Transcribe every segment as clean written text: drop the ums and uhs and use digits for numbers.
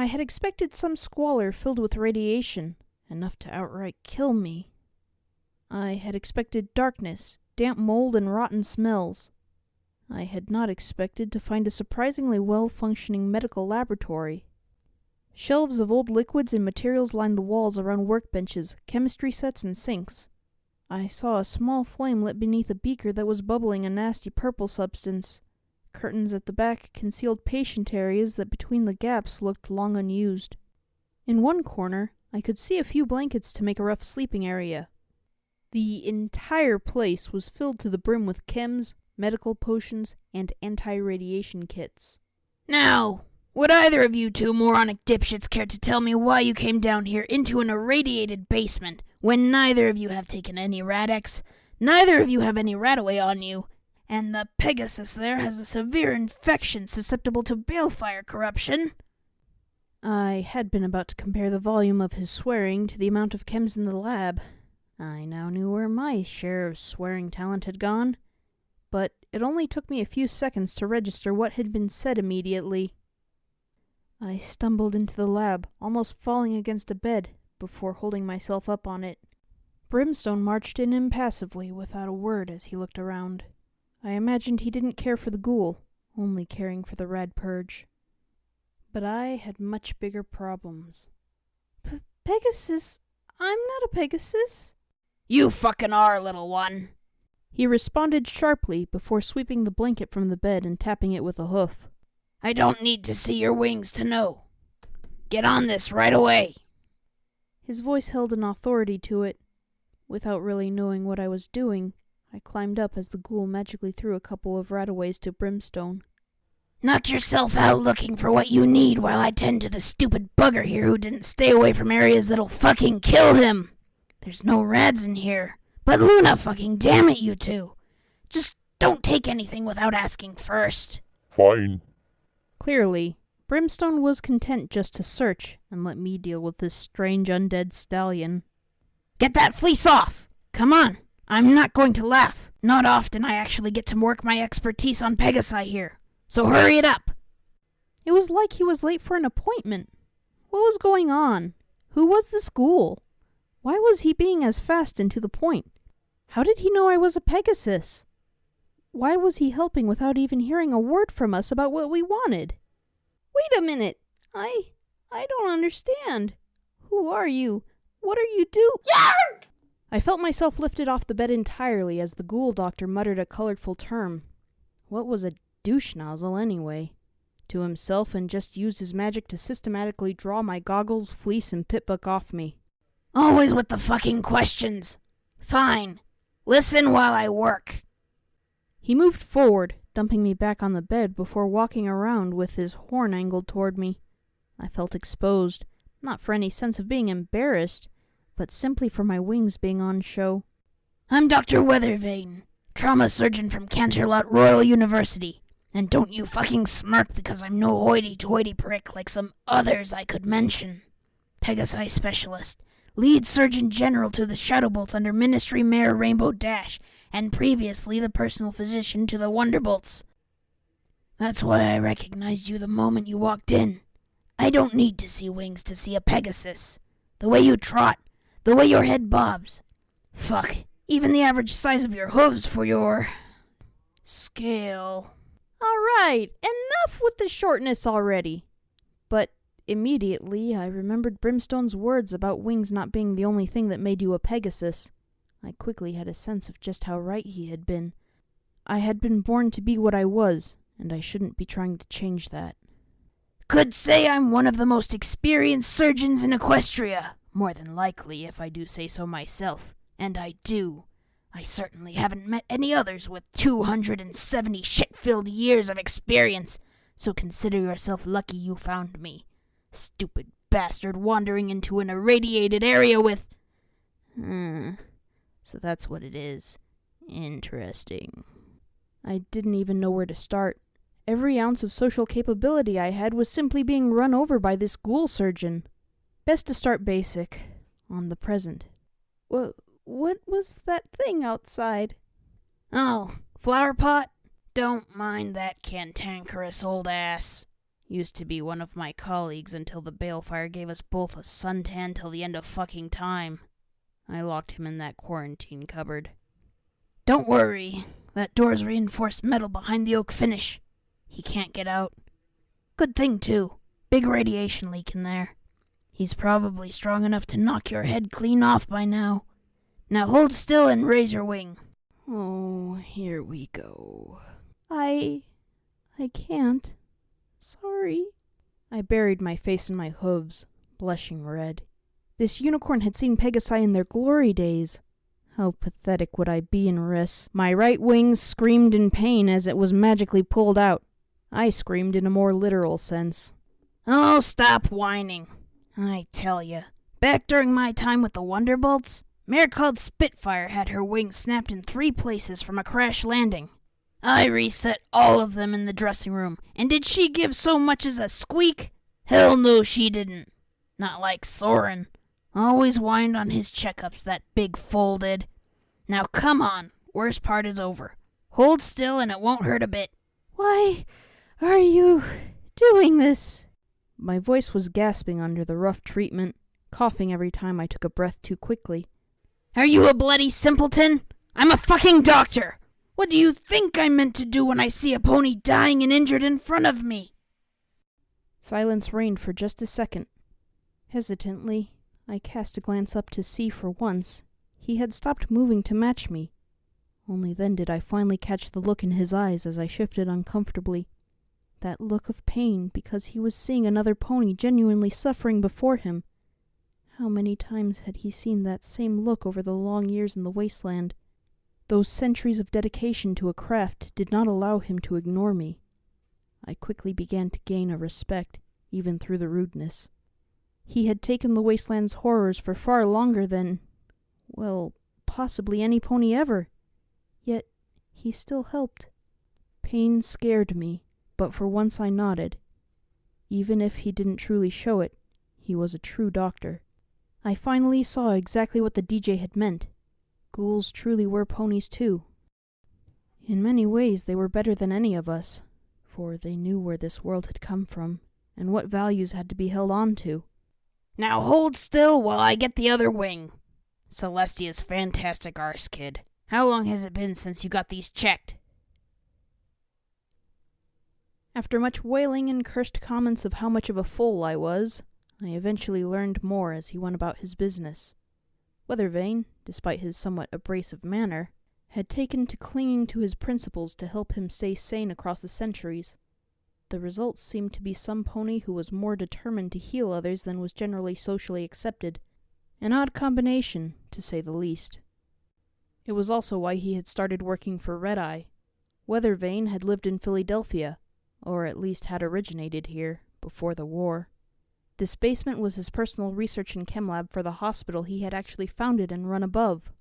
I had expected some squalor filled with radiation, enough to outright kill me. I had expected darkness, damp mold, and rotten smells. I had not expected to find a surprisingly well-functioning medical laboratory. Shelves of old liquids and materials lined the walls around workbenches, chemistry sets, and sinks. I saw a small flame lit beneath a beaker that was bubbling a nasty purple substance. Curtains at the back concealed patient areas that between the gaps looked long unused. In one corner, I could see a few blankets to make a rough sleeping area. The entire place was filled to the brim with chems, medical potions, and anti-radiation kits. Now, would either of you two moronic dipshits care to tell me why you came down here into an irradiated basement when neither of you have taken any Rad-X, neither of you have any Radaway on you, and the Pegasus there has a severe infection susceptible to balefire corruption? I had been about to compare the volume of his swearing to the amount of chems in the lab. I now knew where my share of swearing talent had gone, but it only took me a few seconds to register what had been said immediately. I stumbled into the lab, almost falling against a bed, before holding myself up on it. Brimstone marched in impassively, without a word as he looked around. I imagined he didn't care for the ghoul, only caring for the rad purge. But I had much bigger problems. Pegasus? I'm not a Pegasus. You fucking are, little one. He responded sharply before sweeping the blanket from the bed and tapping it with a hoof. I don't need to see your wings to know. Get on this right away. His voice held an authority to it. Without really knowing what I was doing, I climbed up as the ghoul magically threw a couple of radaways to Brimstone. Knock yourself out looking for what you need while I tend to the stupid bugger here who didn't stay away from areas that'll fucking kill him. There's no rads in here. But Luna, fucking damn it, you two. Just don't take anything without asking first. Fine. Clearly, Brimstone was content just to search and let me deal with this strange undead stallion. Get that fleece off! Come on! I'm not going to laugh. Not often I actually get to work my expertise on Pegasi here. So hurry it up! It was like he was late for an appointment. What was going on? Who was this ghoul? Why was he being as fast and to the point? How did he know I was a Pegasus? Why was he helping without even hearing a word from us about what we wanted? Wait a minute! I don't understand. Who are you? What are you Yarg! I felt myself lifted off the bed entirely as the ghoul doctor muttered a colorful term. What was a douche nozzle anyway? To himself, and just used his magic to systematically draw my goggles, fleece, and pitbook off me. Always with the fucking questions. Fine. Listen while I work. He moved forward, dumping me back on the bed before walking around with his horn angled toward me. I felt exposed, not for any sense of being embarrassed, but simply for my wings being on show. I'm Dr. Weathervane, trauma surgeon from Canterlot Royal University. And don't you fucking smirk because I'm no hoity-toity prick like some others I could mention. Pegasi specialist, lead surgeon general to the Shadowbolts under Ministry Mayor Rainbow Dash, and previously the personal physician to the Wonderbolts. That's why I recognized you the moment you walked in. I don't need to see wings to see a Pegasus. The way you trot, the way your head bobs. Fuck, even the average size of your hooves for your scale. All right, enough with the shortness already. But immediately I remembered Brimstone's words about wings not being the only thing that made you a Pegasus. I quickly had a sense of just how right he had been. I had been born to be what I was, and I shouldn't be trying to change that. Could say I'm one of the most experienced surgeons in Equestria. More than likely, if I do say so myself. And I do. I certainly haven't met any others with 270 shit-filled years of experience, so consider yourself lucky you found me. Stupid bastard wandering into an irradiated area with... So that's what it is. Interesting. I didn't even know where to start. Every ounce of social capability I had was simply being run over by this ghoul surgeon. Best to start basic, on the present. What was that thing outside? Oh, flower pot? Don't mind that cantankerous old ass. Used to be one of my colleagues until the balefire gave us both a suntan till the end of fucking time. I locked him in that quarantine cupboard. Don't worry, that door's reinforced metal behind the oak finish. He can't get out. Good thing, too. Big radiation leak in there. He's probably strong enough to knock your head clean off by now. Now hold still and raise your wing. Oh, here we go. I can't. Sorry. I buried my face in my hooves, blushing red. This unicorn had seen Pegasi in their glory days. How pathetic would I be in Riss? My right wing screamed in pain as it was magically pulled out. I screamed in a more literal sense. Oh, stop whining. I tell ya, back during my time with the Wonderbolts, mare called Spitfire had her wings snapped in 3 places from a crash landing. I reset all of them in the dressing room, and did she give so much as a squeak? Hell no, she didn't. Not like Soren. Always whined on his checkups, that big fool did. Now come on, worst part is over. Hold still and it won't hurt a bit. Why are you doing this? My voice was gasping under the rough treatment, coughing every time I took a breath too quickly. Are you a bloody simpleton? I'm a fucking doctor! What do you think I'm meant to do when I see a pony dying and injured in front of me? Silence reigned for just a second. Hesitantly, I cast a glance up to see for once he had stopped moving to match me. Only then did I finally catch the look in his eyes as I shifted uncomfortably. That look of pain because he was seeing another pony genuinely suffering before him. How many times had he seen that same look over the long years in the wasteland? Those centuries of dedication to a craft did not allow him to ignore me. I quickly began to gain a respect, even through the rudeness. He had taken the wasteland's horrors for far longer than, well, possibly any pony ever. Yet he still helped. Pain scared me, but for once I nodded. Even if he didn't truly show it, he was a true doctor. I finally saw exactly what the DJ had meant. Ghouls truly were ponies too. In many ways they were better than any of us, for they knew where this world had come from, and what values had to be held on to. Now hold still while I get the other wing. Celestia's fantastic arse, kid. How long has it been since you got these checked? After much wailing and cursed comments of how much of a fool I was, I eventually learned more as he went about his business. Weathervane, despite his somewhat abrasive manner, had taken to clinging to his principles to help him stay sane across the centuries. The results seemed to be some pony who was more determined to heal others than was generally socially accepted. An odd combination, to say the least. It was also why he had started working for Red Eye. Weathervane had lived in Philadelphia, or at least had originated here, before the war. This basement was his personal research and chem lab for the hospital he had actually founded and run above.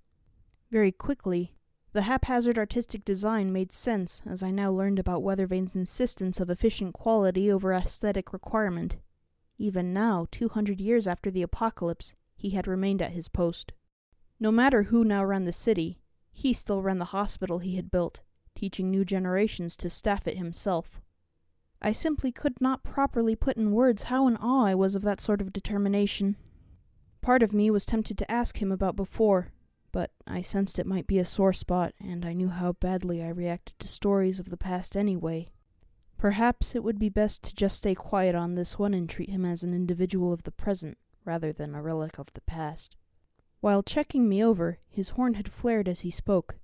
Very quickly, the haphazard artistic design made sense as I now learned about Weathervane's insistence of efficient quality over aesthetic requirement. Even now, 200 years after the apocalypse, he had remained at his post. No matter who now ran the city, he still ran the hospital he had built, teaching new generations to staff it himself. I simply could not properly put in words how in awe I was of that sort of determination. Part of me was tempted to ask him about before, but I sensed it might be a sore spot, and I knew how badly I reacted to stories of the past anyway. Perhaps it would be best to just stay quiet on this one and treat him as an individual of the present, rather than a relic of the past. While checking me over, his horn had flared as he spoke.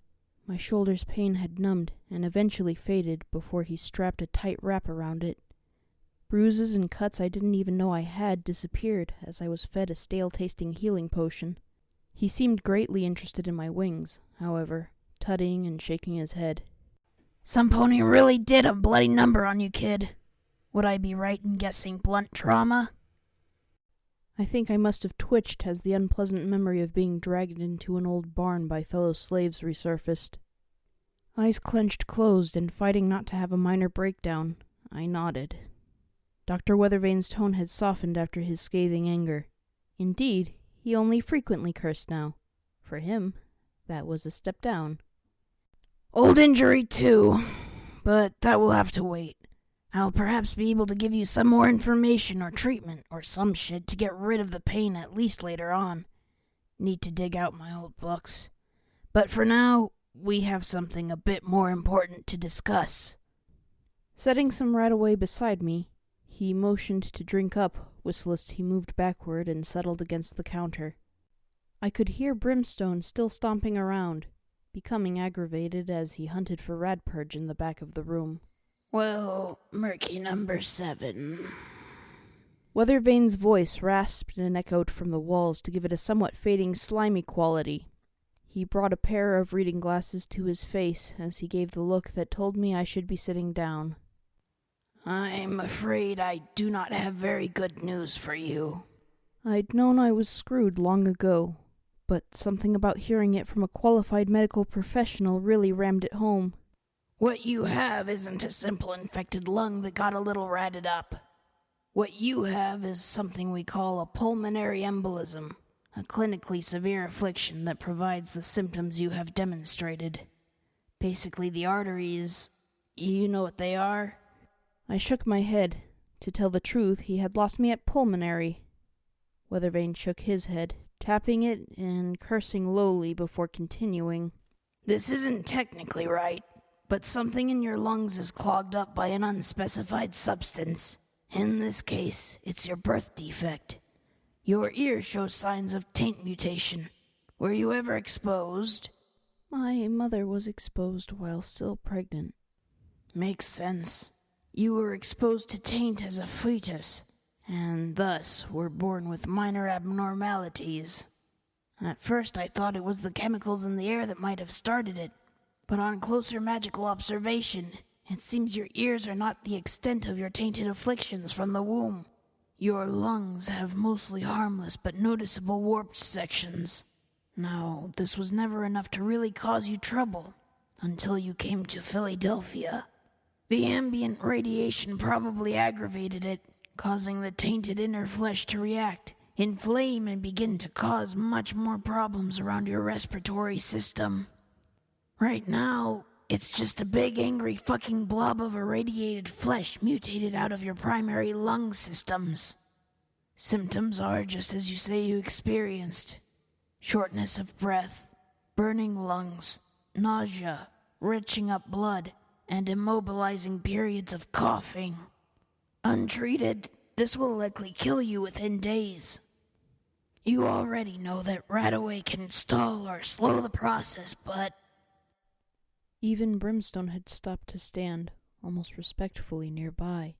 My shoulder's pain had numbed and eventually faded before he strapped a tight wrap around it. Bruises and cuts I didn't even know I had disappeared as I was fed a stale-tasting healing potion. He seemed greatly interested in my wings, however, tutting and shaking his head. Some pony really did a bloody number on you, kid. Would I be right in guessing blunt trauma? I think I must have twitched as the unpleasant memory of being dragged into an old barn by fellow slaves resurfaced. Eyes clenched closed and fighting not to have a minor breakdown, I nodded. Dr. Weathervane's tone had softened after his scathing anger. Indeed, he only frequently cursed now. For him, that was a step down. Old injury, too, but that will have to wait. I'll perhaps be able to give you some more information or treatment or some shit to get rid of the pain at least later on. Need to dig out my old books. But for now, we have something a bit more important to discuss. Setting some Radaway beside me, he motioned to drink up, whilst he moved backward and settled against the counter. I could hear Brimstone still stomping around, becoming aggravated as he hunted for Radpurge in the back of the room. Well, Murky number 7. Weathervane's voice rasped and echoed from the walls to give it a somewhat fading, slimy quality. He brought a pair of reading glasses to his face as he gave the look that told me I should be sitting down. I'm afraid I do not have very good news for you. I'd known I was screwed long ago, but something about hearing it from a qualified medical professional really rammed it home. What you have isn't a simple infected lung that got a little ratted up. What you have is something we call a pulmonary embolism, a clinically severe affliction that provides the symptoms you have demonstrated. Basically, the arteries, you know what they are? I shook my head. To tell the truth, he had lost me at pulmonary. Weathervane shook his head, tapping it and cursing lowly before continuing. This isn't technically right, but something in your lungs is clogged up by an unspecified substance. In this case, it's your birth defect. Your ear shows signs of taint mutation. Were you ever exposed? My mother was exposed while still pregnant. Makes sense. You were exposed to taint as a fetus, and thus were born with minor abnormalities. At first I thought it was the chemicals in the air that might have started it, but on closer magical observation, it seems your ears are not the extent of your tainted afflictions from the womb. Your lungs have mostly harmless but noticeable warped sections. Now, this was never enough to really cause you trouble, until you came to Philadelphia. The ambient radiation probably aggravated it, causing the tainted inner flesh to react, inflame, and begin to cause much more problems around your respiratory system. Right now, it's just a big angry fucking blob of irradiated flesh mutated out of your primary lung systems. Symptoms are just as you say you experienced. Shortness of breath, burning lungs, nausea, retching up blood, and immobilizing periods of coughing. Untreated, this will likely kill you within days. You already know that Radaway can stall or slow the process, but... Even Brimstone had stopped to stand, almost respectfully nearby.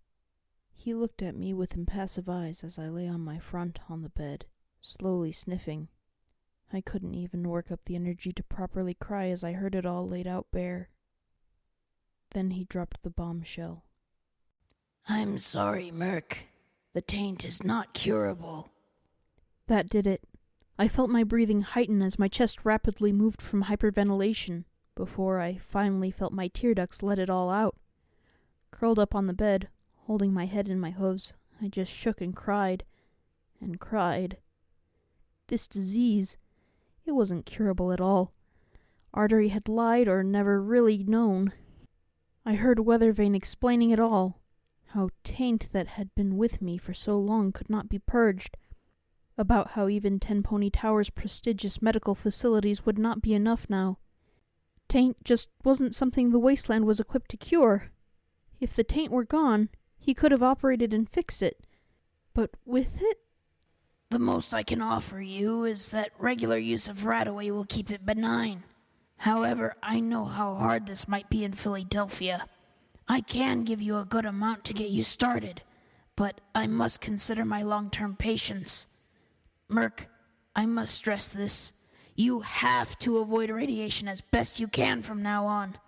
He looked at me with impassive eyes as I lay on my front on the bed, slowly sniffing. I couldn't even work up the energy to properly cry as I heard it all laid out bare. Then he dropped the bombshell. I'm sorry, Murk. The taint is not curable. That did it. I felt my breathing heighten as my chest rapidly moved from hyperventilation, before I finally felt my tear ducts let it all out. Curled up on the bed, holding my head in my hooves, I just shook and cried. And cried. This disease, it wasn't curable at all. Artery had lied or never really known. I heard Weathervane explaining it all, how taint that had been with me for so long could not be purged, about how even Ten Pony Tower's prestigious medical facilities would not be enough now. Taint just wasn't something the Wasteland was equipped to cure. If the taint were gone, he could have operated and fixed it. But with it? The most I can offer you is that regular use of Radaway will keep it benign. However, I know how hard this might be in Philadelphia. I can give you a good amount to get you started, but I must consider my long-term patients. Murk, I must stress this. You have to avoid radiation as best you can from now on.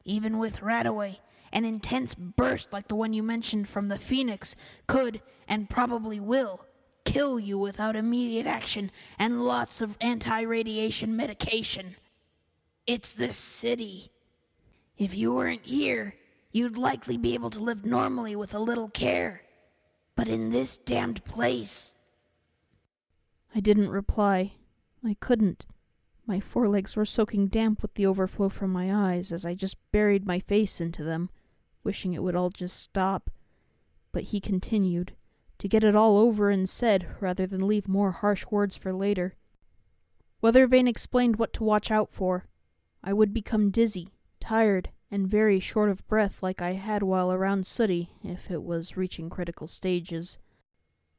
Even with Radaway, an intense burst like the one you mentioned from the Phoenix could, and probably will, kill you without immediate action and lots of anti-radiation medication. It's this city. If you weren't here, you'd likely be able to live normally with a little care. But in this damned place... I didn't reply. I couldn't. My forelegs were soaking damp with the overflow from my eyes as I just buried my face into them, wishing it would all just stop. But he continued, to get it all over and said, rather than leave more harsh words for later. Weathervane explained what to watch out for. I would become dizzy, tired, and very short of breath like I had while around Sooty, if it was reaching critical stages.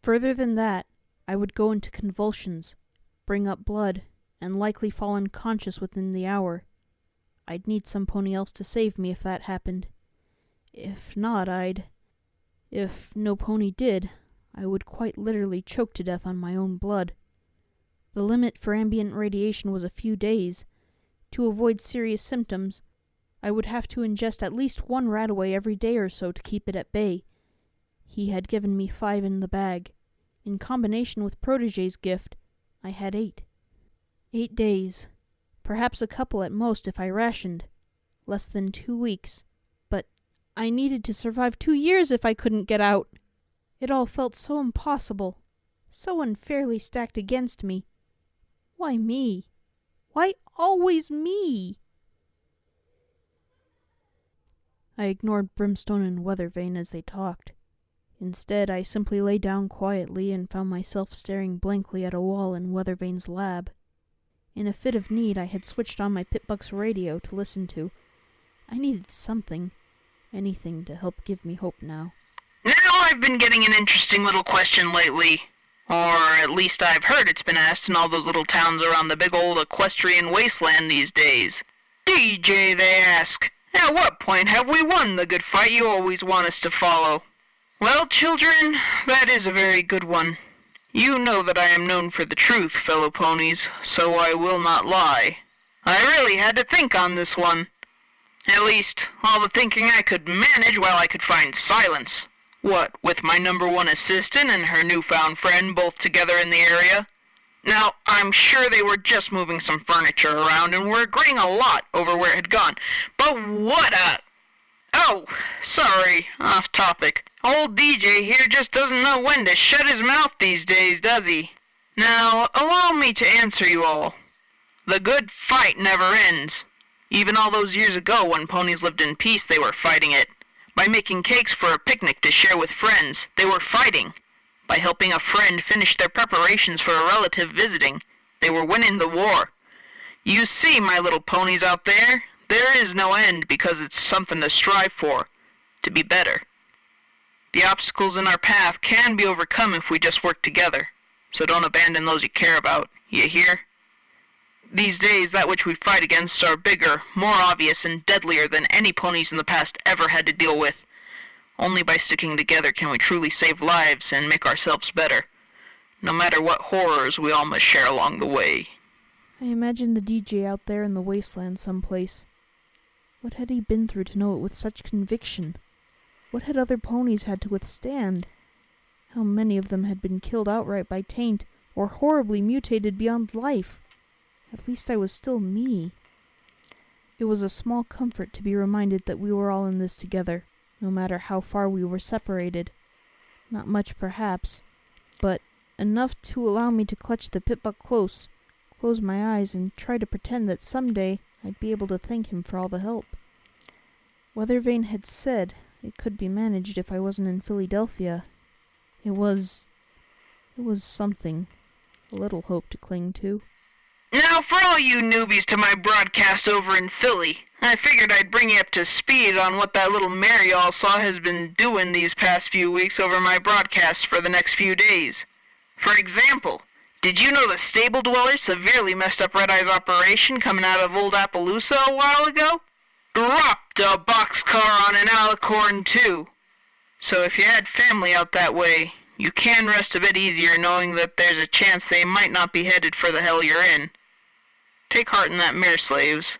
Further than that, I would go into convulsions, bring up blood, and likely fall unconscious within the hour. I'd need some pony else to save me if that happened. If not, If no pony did, I would quite literally choke to death on my own blood. The limit for ambient radiation was a few days. To avoid serious symptoms, I would have to ingest at least one rat-away every day or so to keep it at bay. He had given me 5 in the bag. In combination with Protégé's gift, I had 8. 8 days. Perhaps a couple at most if I rationed. Less than 2 weeks. But I needed to survive 2 years if I couldn't get out. It all felt so impossible. So unfairly stacked against me. Why me? Why always me? I ignored Brimstone and Weathervane as they talked. Instead, I simply lay down quietly and found myself staring blankly at a wall in Weathervane's lab. In a fit of need, I had switched on my Pitbuck's radio to listen to. I needed something, anything to help give me hope now. Now I've been getting an interesting little question lately. Or at least I've heard it's been asked in all those little towns around the big old equestrian wasteland these days. DJ, they ask, at what point have we won the good fight you always want us to follow? Well, children, that is a very good one. You know that I am known for the truth, fellow ponies, so I will not lie. I really had to think on this one. At least, all the thinking I could manage while I could find silence. What, with my number 1 assistant and her newfound friend both together in the area? Now, I'm sure they were just moving some furniture around and were agreeing a lot over where it had gone. But what a... Oh, sorry, off topic. Old DJ here just doesn't know when to shut his mouth these days, does he? Now, allow me to answer you all. The good fight never ends. Even all those years ago when ponies lived in peace, they were fighting it. By making cakes for a picnic to share with friends, they were fighting. By helping a friend finish their preparations for a relative visiting, they were winning the war. You see, my little ponies out there, there is no end because it's something to strive for, to be better. The obstacles in our path can be overcome if we just work together, so don't abandon those you care about, you hear? These days, that which we fight against are bigger, more obvious, and deadlier than any ponies in the past ever had to deal with. Only by sticking together can we truly save lives and make ourselves better, no matter what horrors we all must share along the way. I imagined the DJ out there in the wasteland someplace. What had he been through to know it with such conviction? What had other ponies had to withstand? How many of them had been killed outright by taint, or horribly mutated beyond life? At least I was still me. It was a small comfort to be reminded that we were all in this together, no matter how far we were separated. Not much, perhaps, but enough to allow me to clutch the Pitbuck close, close my eyes, and try to pretend that someday I'd be able to thank him for all the help. Weathervane had said it could be managed if I wasn't in Philadelphia. It was something, a little hope to cling to. Now, for all you newbies to my broadcast over in Philly, I figured I'd bring you up to speed on what that little mare y'all saw has been doing these past few weeks over my broadcast for the next few days. For example, did you know the stable dweller severely messed up Red Eye's operation coming out of Old Appaloosa a while ago? Dropped a boxcar on an alicorn, too. So if you had family out that way, you can rest a bit easier knowing that there's a chance they might not be headed for the hell you're in. Take heart in that mare, slaves.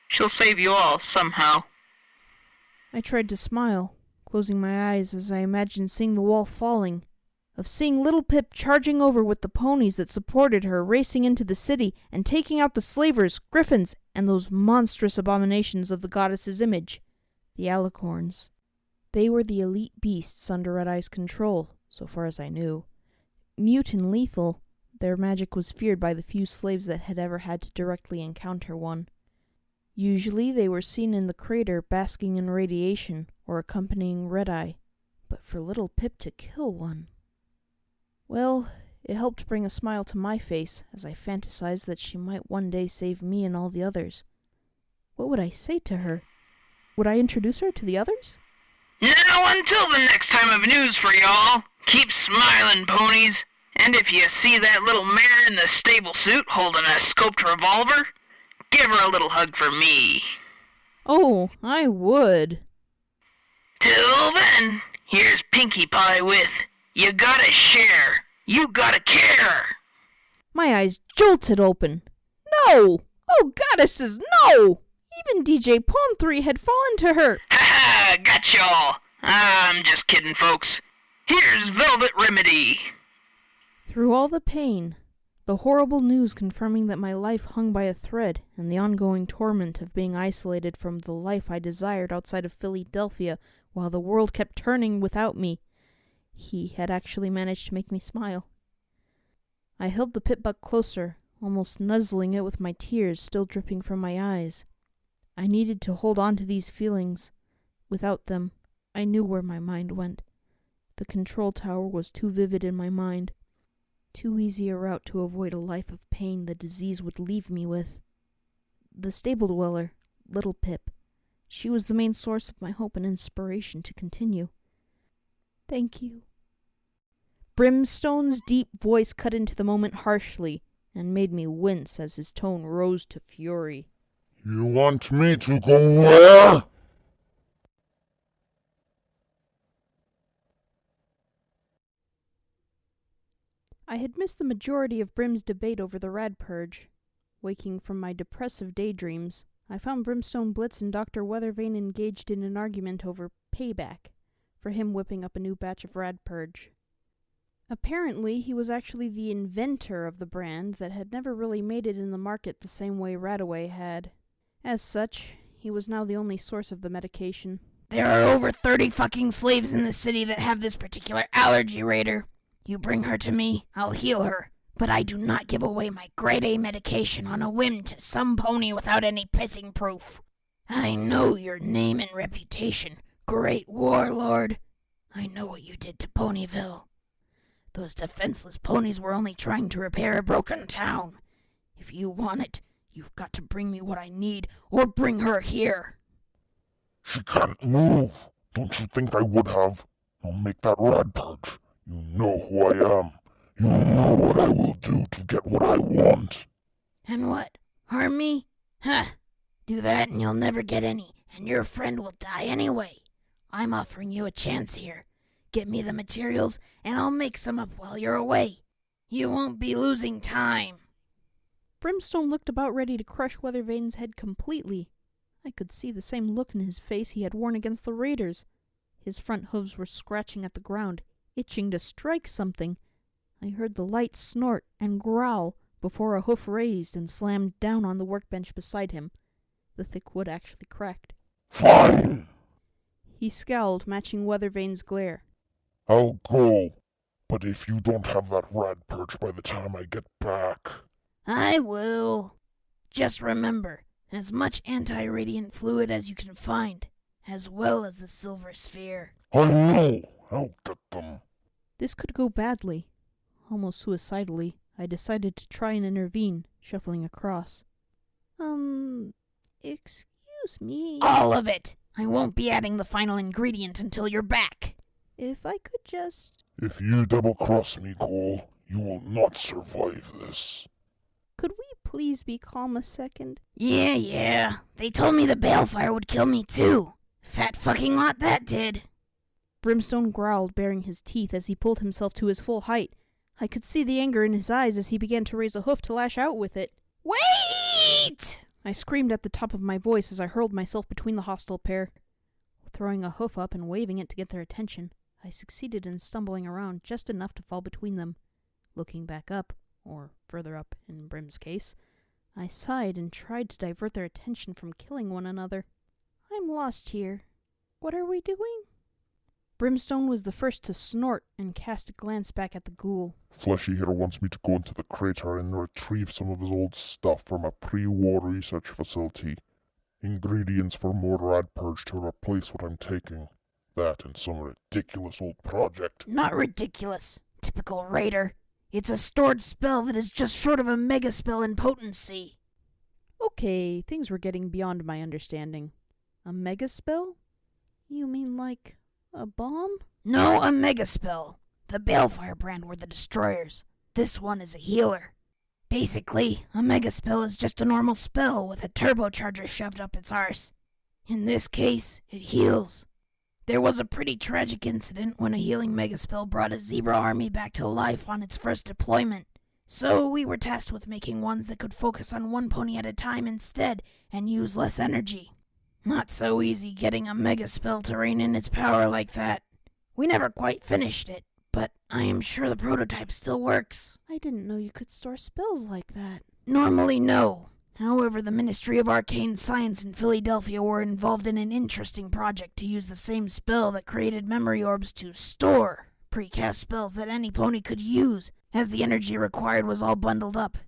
She'll save you all, somehow. I tried to smile, closing my eyes as I imagined seeing the wall falling, of seeing little Pip charging over with the ponies that supported her, racing into the city and taking out the slavers, griffins, and those monstrous abominations of the goddess's image, the alicorns. They were the elite beasts under Red Eye's control, so far as I knew. Mute and lethal, their magic was feared by the few slaves that had ever had to directly encounter one. Usually they were seen in the crater basking in radiation, or accompanying Red-Eye, but for little Pip to kill one. Well, it helped bring a smile to my face as I fantasized that she might one day save me and all the others. What would I say to her? Would I introduce her to the others? Now, until the next time of news for y'all, keep smiling, ponies. And if you see that little mare in the stable suit holding a scoped revolver, give her a little hug for me. Oh, I would. Till then, here's Pinkie Pie with You Gotta Share, You Gotta Care. My eyes jolted open. No! Oh, goddesses, no! Even DJ Pawn 3 had fallen to her. Ha ha, got y'all. I'm just kidding, folks. Here's Velvet Remedy. Through all the pain, the horrible news confirming that my life hung by a thread, and the ongoing torment of being isolated from the life I desired outside of Philadelphia while the world kept turning without me, he had actually managed to make me smile. I held the pit buck closer, almost nuzzling it with my tears still dripping from my eyes. I needed to hold on to these feelings. Without them, I knew where my mind went. The control tower was too vivid in my mind. Too easy a route to avoid a life of pain the disease would leave me with. The stable dweller, little Pip. She was the main source of my hope and inspiration to continue. Thank you. Brimstone's deep voice cut into the moment harshly and made me wince as his tone rose to fury. You want me to go where? I had missed the majority of Brim's debate over the rad purge. Waking from my depressive daydreams, I found Brimstone Blitz and Dr. Weathervane engaged in an argument over payback for him whipping up a new batch of rad purge. Apparently, he was actually the inventor of the brand that had never really made it in the market the same way Radaway had. As such, he was now the only source of the medication. There are over 30 fucking slaves in the city that have this particular allergy, Raider. You bring her to me, I'll heal her. But I do not give away my grade A medication on a whim to some pony without any pissing proof. I know your name and reputation, great warlord. I know what you did to Ponyville. Those defenseless ponies were only trying to repair a broken town. If you want it, you've got to bring me what I need, or bring her here. She can't move. Don't you think I would have? I'll make that rad purge. You know who I am. You know what I will do to get what I want. And what? Harm me? Huh. Do that and you'll never get any, and your friend will die anyway. I'm offering you a chance here. Get me the materials, and I'll make some up while you're away. You won't be losing time. Brimstone looked about ready to crush Weathervane's head completely. I could see the same look in his face he had worn against the raiders. His front hooves were scratching at the ground, itching to strike something. I heard the light snort and growl before a hoof raised and slammed down on the workbench beside him. The thick wood actually cracked. Fine! He scowled, matching Weathervane's glare. I'll go. But if you don't have that rad purge by the time I get back... I will. Just remember, as much anti-radiant fluid as you can find, as well as the silver sphere. I know. I'll get them. This could go badly. Almost suicidally, I decided to try and intervene, shuffling across. Excuse me. All of it! I won't be adding the final ingredient until you're back. If I could just... If you double-cross me, Cole, you will not survive this. Could we please be calm a second? Yeah. They told me the balefire would kill me too. Fat fucking lot that did. Brimstone growled, baring his teeth as he pulled himself to his full height. I could see the anger in his eyes as he began to raise a hoof to lash out with it. Wait! I screamed at the top of my voice as I hurled myself between the hostile pair. Throwing a hoof up and waving it to get their attention, I succeeded in stumbling around just enough to fall between them. Looking back up, or further up in Brim's case, I sighed and tried to divert their attention from killing one another. I'm lost here. What are we doing? Brimstone was the first to snort and cast a glance back at the ghoul. Fleshy here wants me to go into the crater and retrieve some of his old stuff from a pre-war research facility. Ingredients for more rad purge to replace what I'm taking. that in some ridiculous old project. Not ridiculous. Typical raider. It's a stored spell that is just short of a mega spell in potency. Okay, things were getting beyond my understanding. A mega spell? You mean like a bomb? No, a mega spell. The Balefire brand were the destroyers. This one is a healer. Basically, a mega spell is just a normal spell with a turbocharger shoved up its arse. In this case, it heals. There was a pretty tragic incident when a healing mega spell brought a zebra army back to life on its first deployment. So we were tasked with making ones that could focus on one pony at a time instead and use less energy. Not so easy getting a mega spell to rein in its power like that. We never quite finished it, but I am sure the prototype still works. I didn't know you could store spells like that. Normally, no. However, the Ministry of Arcane Science in Philadelphia were involved in an interesting project to use the same spell that created memory orbs to store precast spells that any pony could use, as the energy required was all bundled up.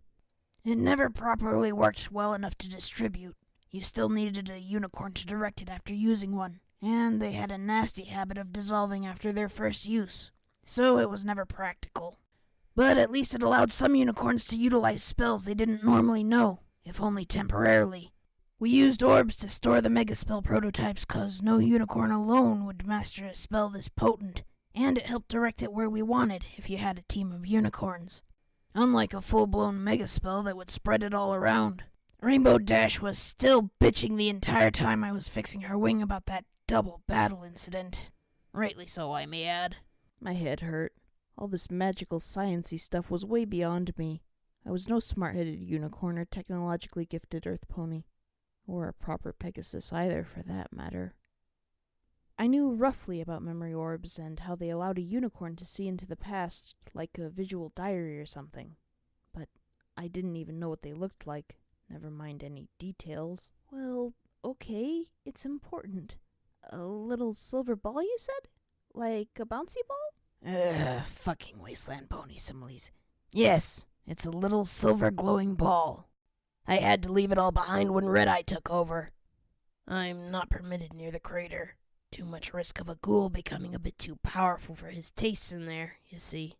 It never properly worked well enough to distribute. You still needed a unicorn to direct it after using one, and they had a nasty habit of dissolving after their first use, so it was never practical. But at least it allowed some unicorns to utilize spells they didn't normally know, if only temporarily. We used orbs to store the megaspell prototypes cause no unicorn alone would master a spell this potent, and it helped direct it where we wanted if you had a team of unicorns. Unlike a full-blown megaspell that would spread it all around. Rainbow Dash was still bitching the entire time I was fixing her wing about that double battle incident. Rightly so, I may add. My head hurt. All this magical sciencey stuff was way beyond me. I was no smart-headed unicorn or technologically gifted earth pony. Or a proper Pegasus either, for that matter. I knew roughly about memory orbs and how they allowed a unicorn to see into the past like a visual diary or something. But I didn't even know what they looked like. Never mind any details. Well, okay, it's important. A little silver ball, you said? Like a bouncy ball? Fucking wasteland pony similes. Yes, it's a little silver glowing ball. I had to leave it all behind when Red Eye took over. I'm not permitted near the crater. Too much risk of a ghoul becoming a bit too powerful for his tastes in there, you see.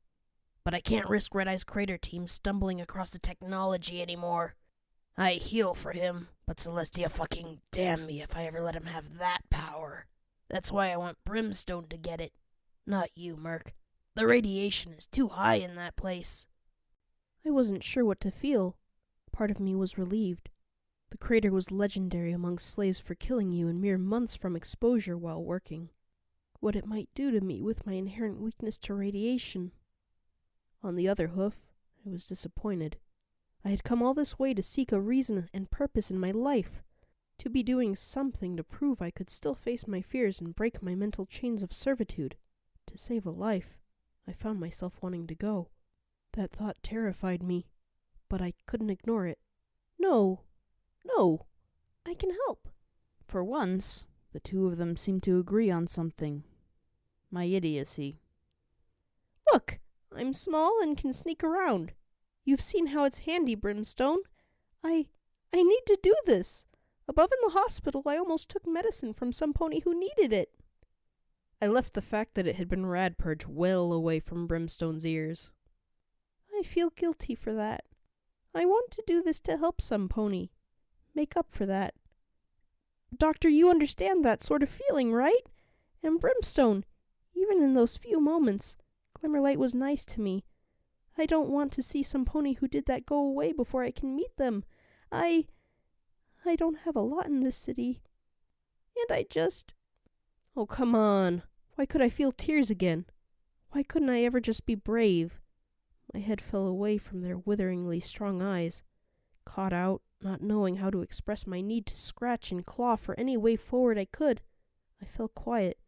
But I can't risk Red Eye's crater team stumbling across the technology anymore. I heal for him, but Celestia fucking damn me if I ever let him have that power. That's why I want Brimstone to get it. Not you, Murk. The radiation is too high in that place. I wasn't sure what to feel. Part of me was relieved. The crater was legendary among slaves for killing you in mere months from exposure while working. What it might do to me with my inherent weakness to radiation. On the other hoof, I was disappointed. I had come all this way to seek a reason and purpose in my life, to be doing something to prove I could still face my fears and break my mental chains of servitude. To save a life, I found myself wanting to go. That thought terrified me, but I couldn't ignore it. No, I can help. For once, the two of them seemed to agree on something. My idiocy. Look, I'm small and can sneak around. You've seen how it's handy, Brimstone. I need to do this. Above in the hospital, I almost took medicine from some pony who needed it. I left the fact that it had been rad purged well away from Brimstone's ears. I feel guilty for that. I want to do this to help some pony. Make up for that. Doctor, you understand that sort of feeling, right? And Brimstone, even in those few moments, Glimmerlight was nice to me. I don't want to see some pony who did that go away before I can meet them. I don't have a lot in this city. And I just... Oh, come on. Why could I feel tears again? Why couldn't I ever just be brave? My head fell away from their witheringly strong eyes. Caught out, not knowing how to express my need to scratch and claw for any way forward I could, I fell quiet,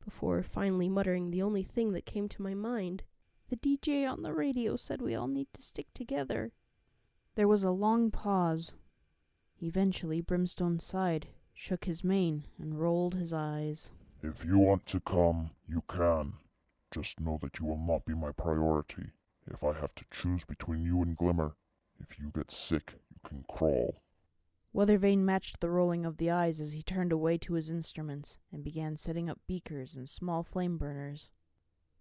before finally muttering the only thing that came to my mind. The DJ on the radio said we all need to stick together. There was a long pause. Eventually Brimstone sighed, shook his mane, and rolled his eyes. If you want to come, you can. Just know that you will not be my priority. If I have to choose between you and Glimmer, if you get sick, you can crawl. Weathervane matched the rolling of the eyes as he turned away to his instruments and began setting up beakers and small flame burners.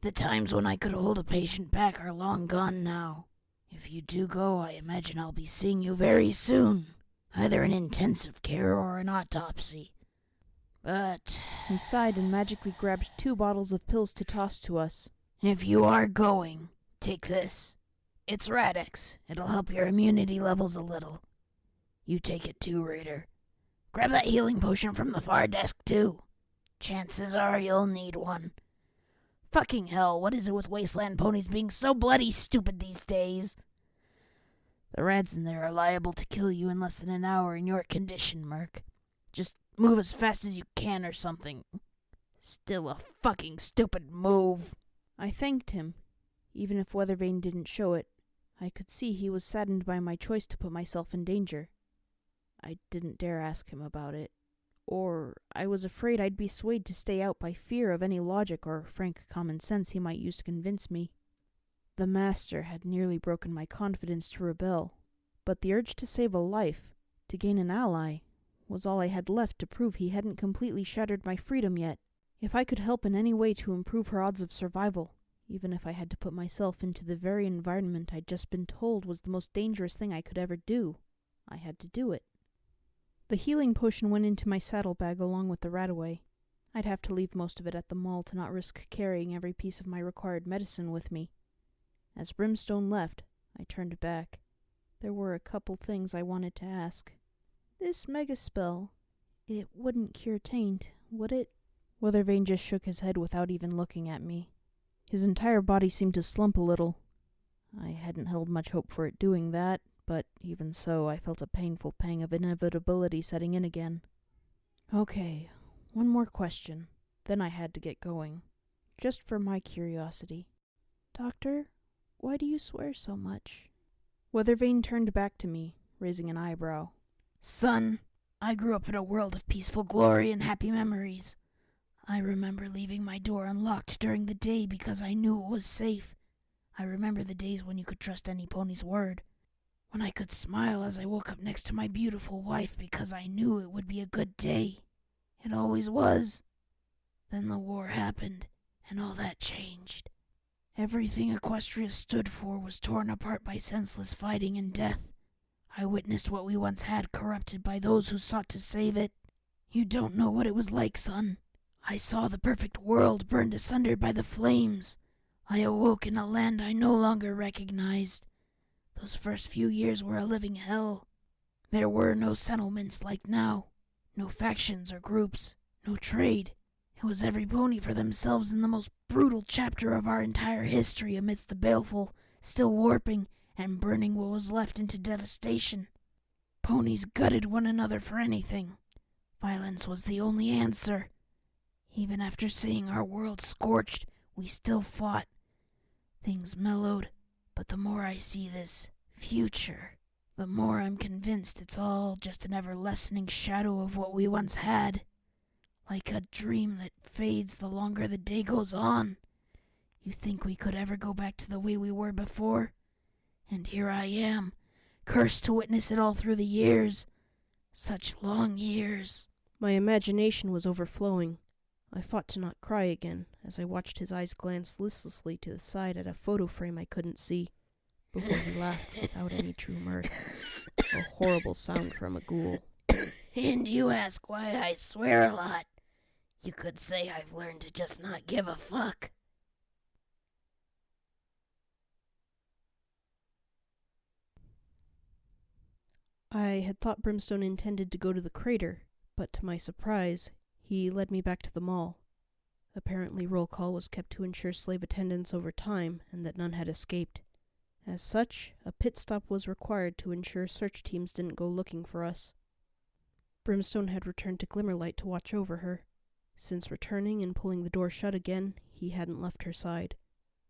The times when I could hold a patient back are long gone now. If you do go, I imagine I'll be seeing you very soon. Either in intensive care or an autopsy. But He sighed and magically grabbed 2 bottles of pills to toss to us. if you are going, take this. It's Radix. It'll help your immunity levels a little. You take it too, Raider. Grab that healing potion from the far desk, too. Chances are you'll need one. Fucking hell, what is it with wasteland ponies being so bloody stupid these days? The rats in there are liable to kill you in less than an hour in your condition, Murk. Just move as fast as you can or something. Still a fucking stupid move. I thanked him. Even if Weathervane didn't show it, I could see he was saddened by my choice to put myself in danger. I didn't dare ask him about it, or I was afraid I'd be swayed to stay out by fear of any logic or frank common sense he might use to convince me. The Master had nearly broken my confidence to rebel, but the urge to save a life, to gain an ally, was all I had left to prove he hadn't completely shattered my freedom yet. If I could help in any way to improve her odds of survival, even if I had to put myself into the very environment I'd just been told was the most dangerous thing I could ever do, I had to do it. The healing potion went into my saddlebag along with the Rataway. I'd have to leave most of it at the mall to not risk carrying every piece of my required medicine with me. As Brimstone left, I turned back. There were a couple things I wanted to ask. This megaspell, it wouldn't cure taint, would it? Weathervane just shook his head without even looking at me. His entire body seemed to slump a little. I hadn't held much hope for it doing that, but even so, I felt a painful pang of inevitability setting in again. Okay, one more question. Then I had to get going. Just for my curiosity. Doctor, why do you swear so much? Weathervane turned back to me, raising an eyebrow. Son, I grew up in a world of peaceful glory and happy memories. I remember leaving my door unlocked during the day because I knew it was safe. I remember the days when you could trust any pony's word. When I could smile as I woke up next to my beautiful wife because I knew it would be a good day. It always was. Then the war happened, and all that changed. Everything Equestria stood for was torn apart by senseless fighting and death. I witnessed what we once had corrupted by those who sought to save it. You don't know what it was like, son. I saw the perfect world burned asunder by the flames. I awoke in a land I no longer recognized. Those first few years were a living hell. There were no settlements like now, no factions or groups, no trade. It was every pony for themselves in the most brutal chapter of our entire history amidst the baleful, still warping, and burning what was left into devastation. Ponies gutted one another for anything. Violence was the only answer. Even after seeing our world scorched, we still fought. Things mellowed, but the more I see this future, the more I'm convinced it's all just an ever-lessening shadow of what we once had. Like a dream that fades the longer the day goes on. You think we could ever go back to the way we were before? And here I am, cursed to witness it all through the years. Such long years. My imagination was overflowing. I fought to not cry again as I watched his eyes glance listlessly to the side at a photo frame I couldn't see, before he laughed without any true mirth. A horrible sound from a ghoul. And you ask why I swear a lot. You could say I've learned to just not give a fuck. I had thought Brimstone intended to go to the crater, but to my surprise, he led me back to the mall. Apparently roll call was kept to ensure slave attendance over time, and that none had escaped. As such, a pit stop was required to ensure search teams didn't go looking for us. Brimstone had returned to Glimmerlight to watch over her. Since returning and pulling the door shut again, he hadn't left her side.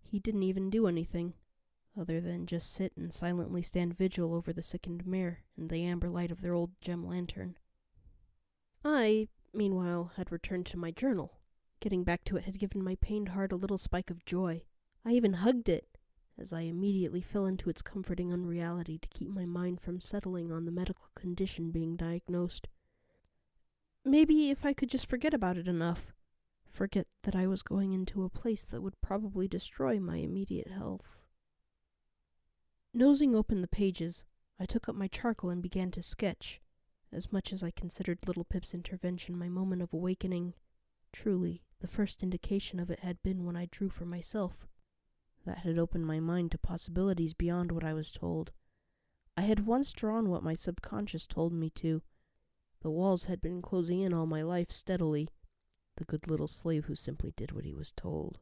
He didn't even do anything, other than just sit and silently stand vigil over the sickened mare in the amber light of their old gem lantern. I, meanwhile, had returned to my journal. Getting back to it had given my pained heart a little spike of joy. I even hugged it, as I immediately fell into its comforting unreality to keep my mind from settling on the medical condition being diagnosed. Maybe if I could just forget about it enough. Forget that I was going into a place that would probably destroy my immediate health. Nosing open the pages, I took up my charcoal and began to sketch. As much as I considered Little Pip's intervention my moment of awakening, truly, the first indication of it had been when I drew for myself. That had opened my mind to possibilities beyond what I was told. I had once drawn what my subconscious told me to. The walls had been closing in all my life steadily, the good little slave who simply did what he was told.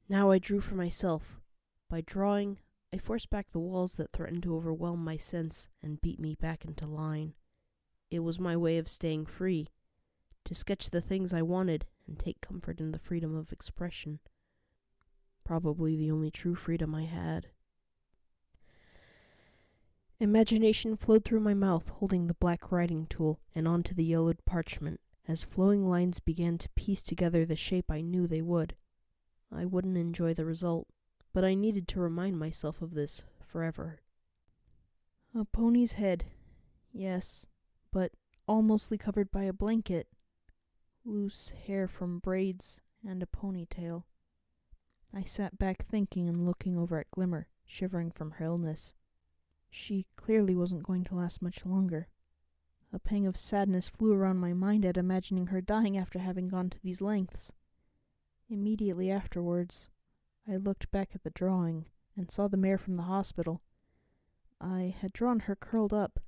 Now I drew for myself. By drawing, I forced back the walls that threatened to overwhelm my sense and beat me back into line. It was my way of staying free, to sketch the things I wanted and take comfort in the freedom of expression. Probably the only true freedom I had. Imagination flowed through my mouth, holding the black writing tool and onto the yellowed parchment, as flowing lines began to piece together the shape I knew they would. I wouldn't enjoy the result, but I needed to remind myself of this forever. A pony's head, yes, but all mostly covered by a blanket. Loose hair from braids and a ponytail. I sat back thinking and looking over at Glimmer, shivering from her illness. She clearly wasn't going to last much longer. A pang of sadness flew around my mind at imagining her dying after having gone to these lengths. Immediately afterwards, I looked back at the drawing and saw the mare from the hospital. I had drawn her curled up,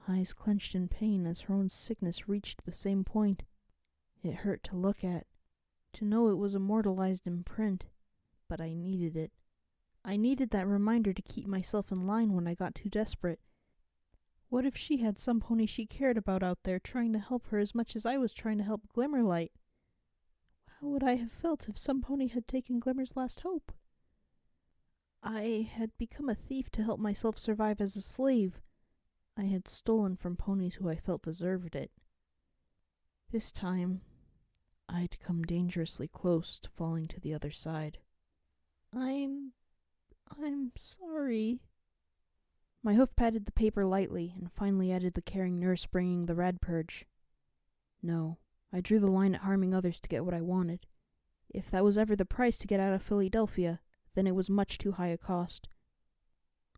eyes clenched in pain as her own sickness reached the same point. It hurt to look at, to know it was immortalized in print, but I needed it. I needed that reminder to keep myself in line when I got too desperate. What if she had some pony she cared about out there trying to help her as much as I was trying to help Glimmerlight? How would I have felt if some pony had taken Glimmer's last hope? I had become a thief to help myself survive as a slave. I had stolen from ponies who I felt deserved it. This time, I'd come dangerously close to falling to the other side. I'm sorry. My hoof patted the paper lightly and finally added the caring nurse bringing the rad purge. No, I drew the line at harming others to get what I wanted. If that was ever the price to get out of Philadelphia, then it was much too high a cost.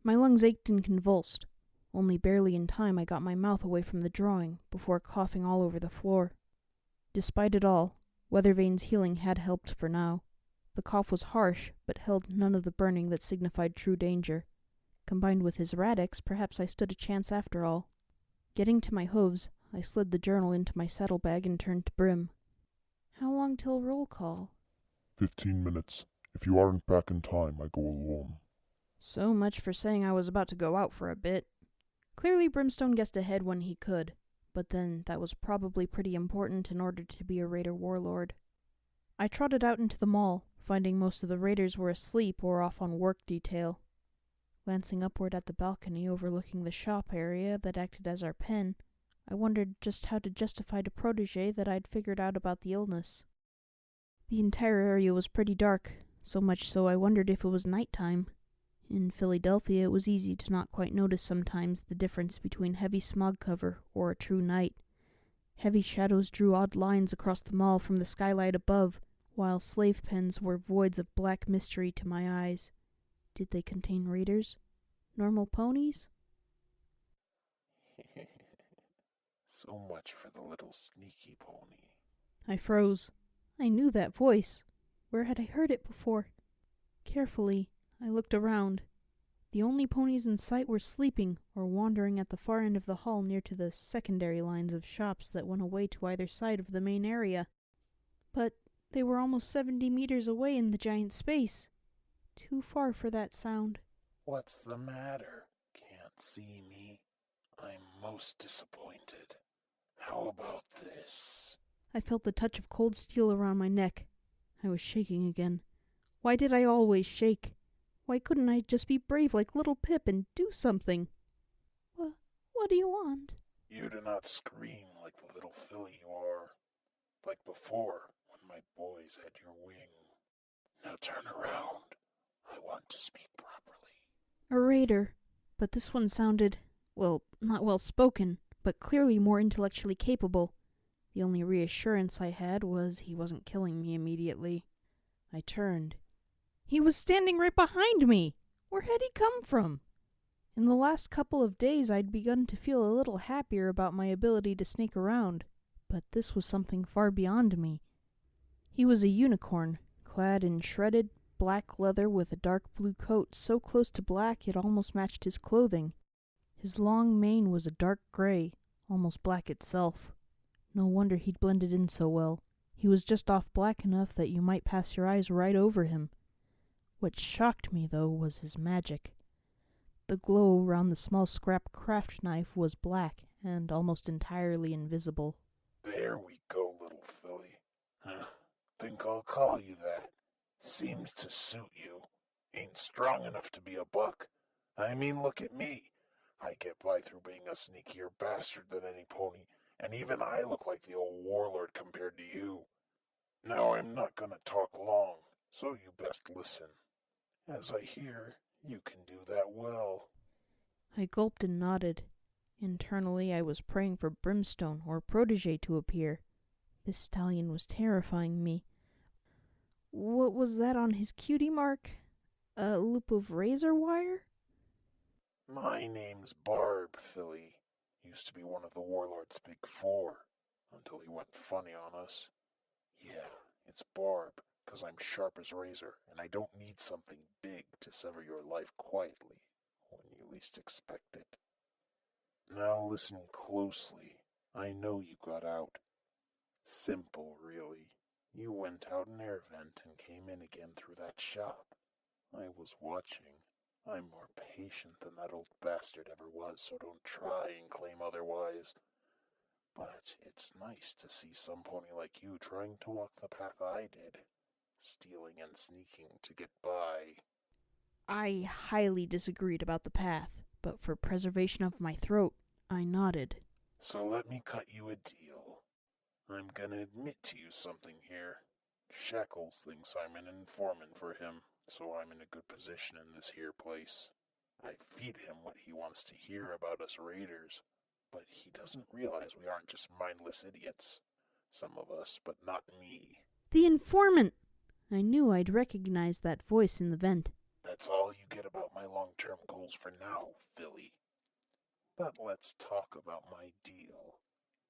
My lungs ached and convulsed. Only barely in time I got my mouth away from the drawing before coughing all over the floor. Despite it all, Weathervane's healing had helped for now. The cough was harsh, but held none of the burning that signified true danger. Combined with his radix, perhaps I stood a chance after all. Getting to my hooves, I slid the journal into my saddlebag and turned to Brim. How long till roll call? 15 minutes. If you aren't back in time, I go alone. So much for saying I was about to go out for a bit. Clearly Brimstone guessed ahead when he could, but then that was probably pretty important in order to be a raider warlord. I trotted out into the mall, finding most of the raiders were asleep or off on work detail. Glancing upward at the balcony overlooking the shop area that acted as our pen, I wondered just how to justify to Protégé that I'd figured out about the illness. The entire area was pretty dark, so much so I wondered if it was nighttime. In Philadelphia, it was easy to not quite notice sometimes the difference between heavy smog cover or a true night. Heavy shadows drew odd lines across the mall from the skylight above, while slave pens were voids of black mystery to my eyes. Did they contain raiders? Normal ponies? So much for the little sneaky pony. I froze. I knew that voice. Where had I heard it before? Carefully, I looked around. The only ponies in sight were sleeping or wandering at the far end of the hall near to the secondary lines of shops that went away to either side of the main area. But they were almost 70 meters away in the giant space. Too far for that sound. What's the matter? Can't see me? I'm most disappointed. How about this? I felt the touch of cold steel around my neck. I was shaking again. Why did I always shake? Why couldn't I just be brave like little Pip and do something? What do you want? You do not scream like the little filly you are. Like before, when my boys had your wing. Now turn around. I want to speak properly. A raider, but this one sounded, well, not well spoken, but clearly more intellectually capable. The only reassurance I had was he wasn't killing me immediately. I turned. He was standing right behind me! Where had he come from? In the last couple of days I'd begun to feel a little happier about my ability to sneak around, but this was something far beyond me. He was a unicorn, clad in shredded black leather with a dark blue coat so close to black it almost matched his clothing. His long mane was a dark gray, almost black itself. No wonder he'd blended in so well. He was just off black enough that you might pass your eyes right over him. What shocked me, though, was his magic. The glow around the small scrap craft knife was black and almost entirely invisible. There we go, little filly. Think I'll call you that. Seems to suit you. Ain't strong enough to be a buck. I mean, look at me. I get by through being a sneakier bastard than any pony, and even I look like the old warlord compared to you. Now I'm not gonna talk long, so you best listen. As I hear, you can do that well. I gulped and nodded. Internally, I was praying for Brimstone or Protégé to appear. This stallion was terrifying me. What was that on his cutie mark? A loop of razor wire? My name's Barb, filly. Used to be one of the warlord's big four, until he went funny on us. Yeah, it's Barb, 'cause I'm sharp as razor, and I don't need something big to sever your life quietly, when you least expect it. Now listen closely. I know you got out. Simple, really. You went out an air vent and came in again through that shop. I was watching. I'm more patient than that old bastard ever was, so don't try and claim otherwise. But it's nice to see some pony like you trying to walk the path I did, stealing and sneaking to get by. I highly disagreed about the path, but for preservation of my throat, I nodded. So let me cut you a deal. I'm gonna admit to you something here. Shackles thinks I'm an informant for him, so I'm in a good position in this here place. I feed him what he wants to hear about us raiders, but he doesn't realize we aren't just mindless idiots. Some of us, but not me. The informant! I knew I'd recognize that voice in the vent. That's all you get about my long-term goals for now, filly. But let's talk about my deal.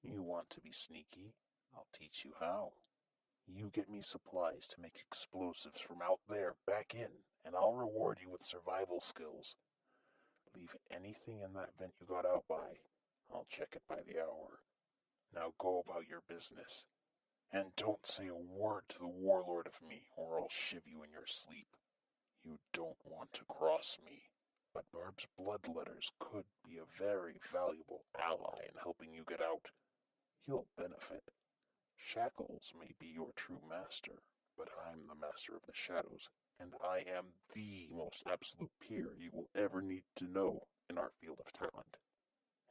You want to be sneaky? I'll teach you how. You get me supplies to make explosives from out there back in, and I'll reward you with survival skills. Leave anything in that vent you got out by. I'll check it by the hour. Now go about your business. And don't say a word to the warlord of me, or I'll shiv you in your sleep. You don't want to cross me, but Barb's bloodletters could be a very valuable ally in helping you get out. You'll benefit. Shackles may be your true master, but I'm the master of the shadows, and I am the most absolute peer you will ever need to know in our field of talent.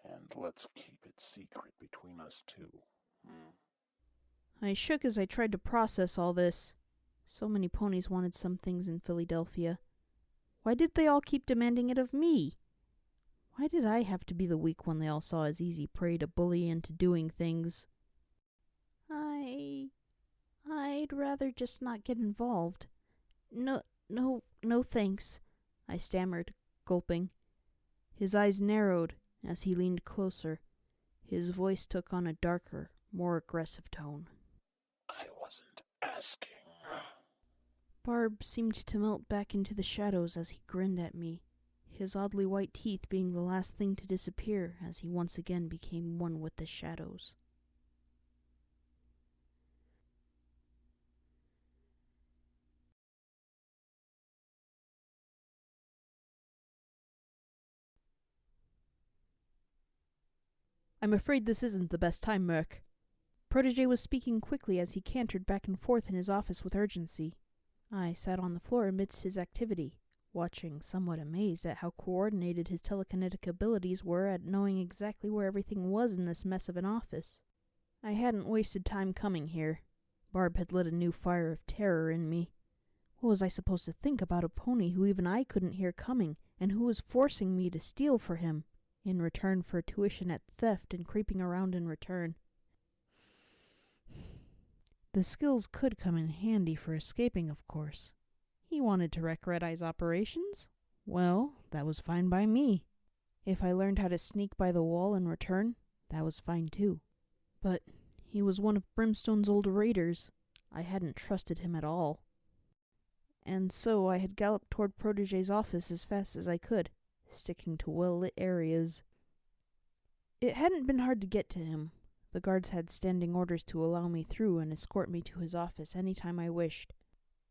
And let's keep it secret between us two. I shook as I tried to process all this. So many ponies wanted some things in Philadelphia. Why did they all keep demanding it of me? Why did I have to be the weak one they all saw as easy prey to bully into doing things? I'd rather just not get involved. No thanks, I stammered, gulping. His eyes narrowed as he leaned closer. His voice took on a darker, more aggressive tone. I wasn't asking. Barb seemed to melt back into the shadows as he grinned at me, his oddly white teeth being the last thing to disappear as he once again became one with the shadows. I'm afraid this isn't the best time, Murk. Protégé was speaking quickly as he cantered back and forth in his office with urgency. I sat on the floor amidst his activity, watching, somewhat amazed at how coordinated his telekinetic abilities were at knowing exactly where everything was in this mess of an office. I hadn't wasted time coming here. Barb had lit a new fire of terror in me. What was I supposed to think about a pony who even I couldn't hear coming, and who was forcing me to steal for him, in return for tuition at theft and creeping around in return? The skills could come in handy for escaping, of course. He wanted to wreck Red Eye's operations? Well, that was fine by me. If I learned how to sneak by the wall in return, that was fine too. But he was one of Brimstone's old raiders. I hadn't trusted him at all. And so I had galloped toward Protégé's office as fast as I could, sticking to well-lit areas. It hadn't been hard to get to him. The guards had standing orders to allow me through and escort me to his office any time I wished.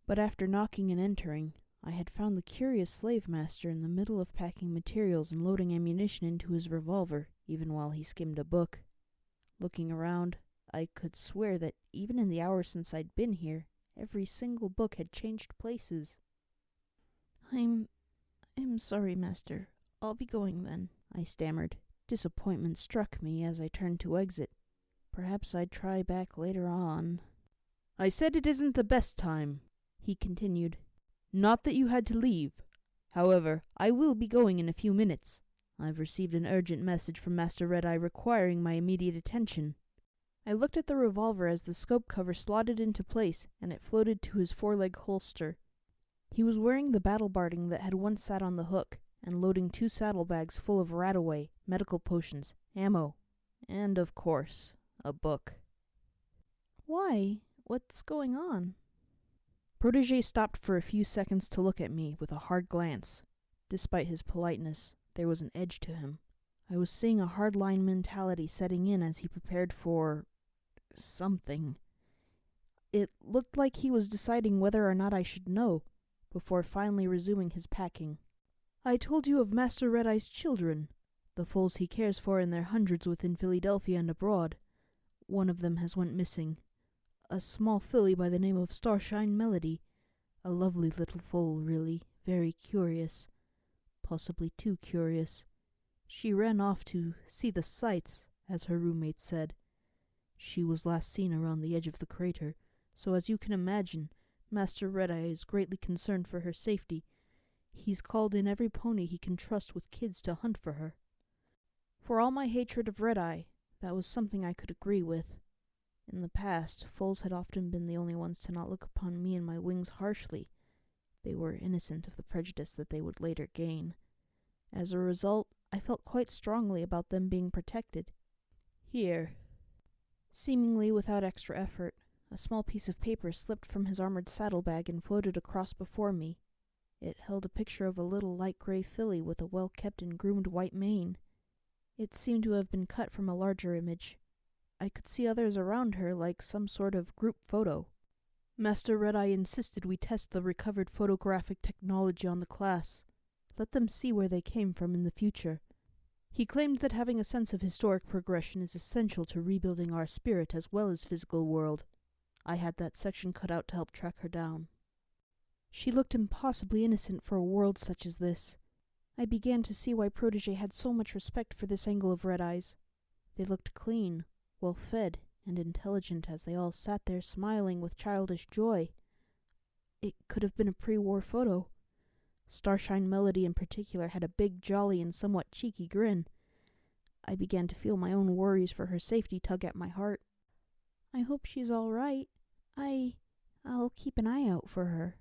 But after knocking and entering, I had found the curious slave master in the middle of packing materials and loading ammunition into his revolver, even while he skimmed a book. Looking around, I could swear that even in the hour since I'd been here, every single book had changed places. I'm sorry, master. I'll be going then, I stammered. Disappointment struck me as I turned to exit. Perhaps I'd try back later on. I said it isn't the best time, he continued. Not that you had to leave. However, I will be going in a few minutes. I've received an urgent message from Master Red-Eye requiring my immediate attention. I looked at the revolver as the scope cover slotted into place and it floated to his foreleg holster. He was wearing the battle barding that had once sat on the hook and loading 2 saddlebags full of rat-away, medical potions, ammo, and, of course, a book. Why? What's going on? Protégé stopped for a few seconds to look at me with a hard glance. Despite his politeness, there was an edge to him. I was seeing a hardline mentality setting in as he prepared for something. It looked like he was deciding whether or not I should know, before finally resuming his packing. I told you of Master Red-Eye's children, the foals he cares for in their hundreds within Philadelphia and abroad. One of them has went missing. A small filly by the name of Starshine Melody. A lovely little foal, really, very curious. Possibly too curious. She ran off to see the sights, as her roommate said. She was last seen around the edge of the crater, so as you can imagine, Master Red-Eye is greatly concerned for her safety. He's called in every pony he can trust with kids to hunt for her. For all my hatred of Red-Eye, that was something I could agree with. In the past, foals had often been the only ones to not look upon me and my wings harshly. They were innocent of the prejudice that they would later gain. As a result, I felt quite strongly about them being protected. Here. Seemingly without extra effort, a small piece of paper slipped from his armored saddlebag and floated across before me. It held a picture of a little light gray filly with a well-kept and groomed white mane. It seemed to have been cut from a larger image. I could see others around her like some sort of group photo. Master Red-Eye insisted we test the recovered photographic technology on the class. Let them see where they came from in the future. He claimed that having a sense of historic progression is essential to rebuilding our spirit as well as physical world. I had that section cut out to help track her down. She looked impossibly innocent for a world such as this. I began to see why Protégé had so much respect for this angle of Red-Eye's. They looked clean, well-fed, and intelligent as they all sat there smiling with childish joy. It could have been a pre-war photo. Starshine Melody in particular had a big, jolly, and somewhat cheeky grin. I began to feel my own worries for her safety tug at my heart. I hope she's all right. I'll keep an eye out for her.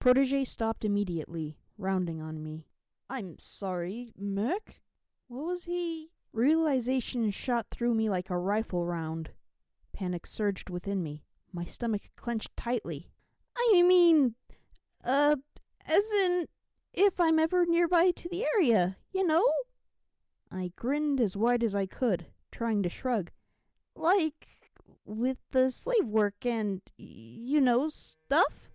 Protégé stopped immediately, rounding on me. I'm sorry, Merc? What was he? Realization shot through me like a rifle round. Panic surged within me. My stomach clenched tightly. I mean, as in, if I'm ever nearby to the area, you know? I grinned as wide as I could, trying to shrug. Like, with the slave work and, stuff?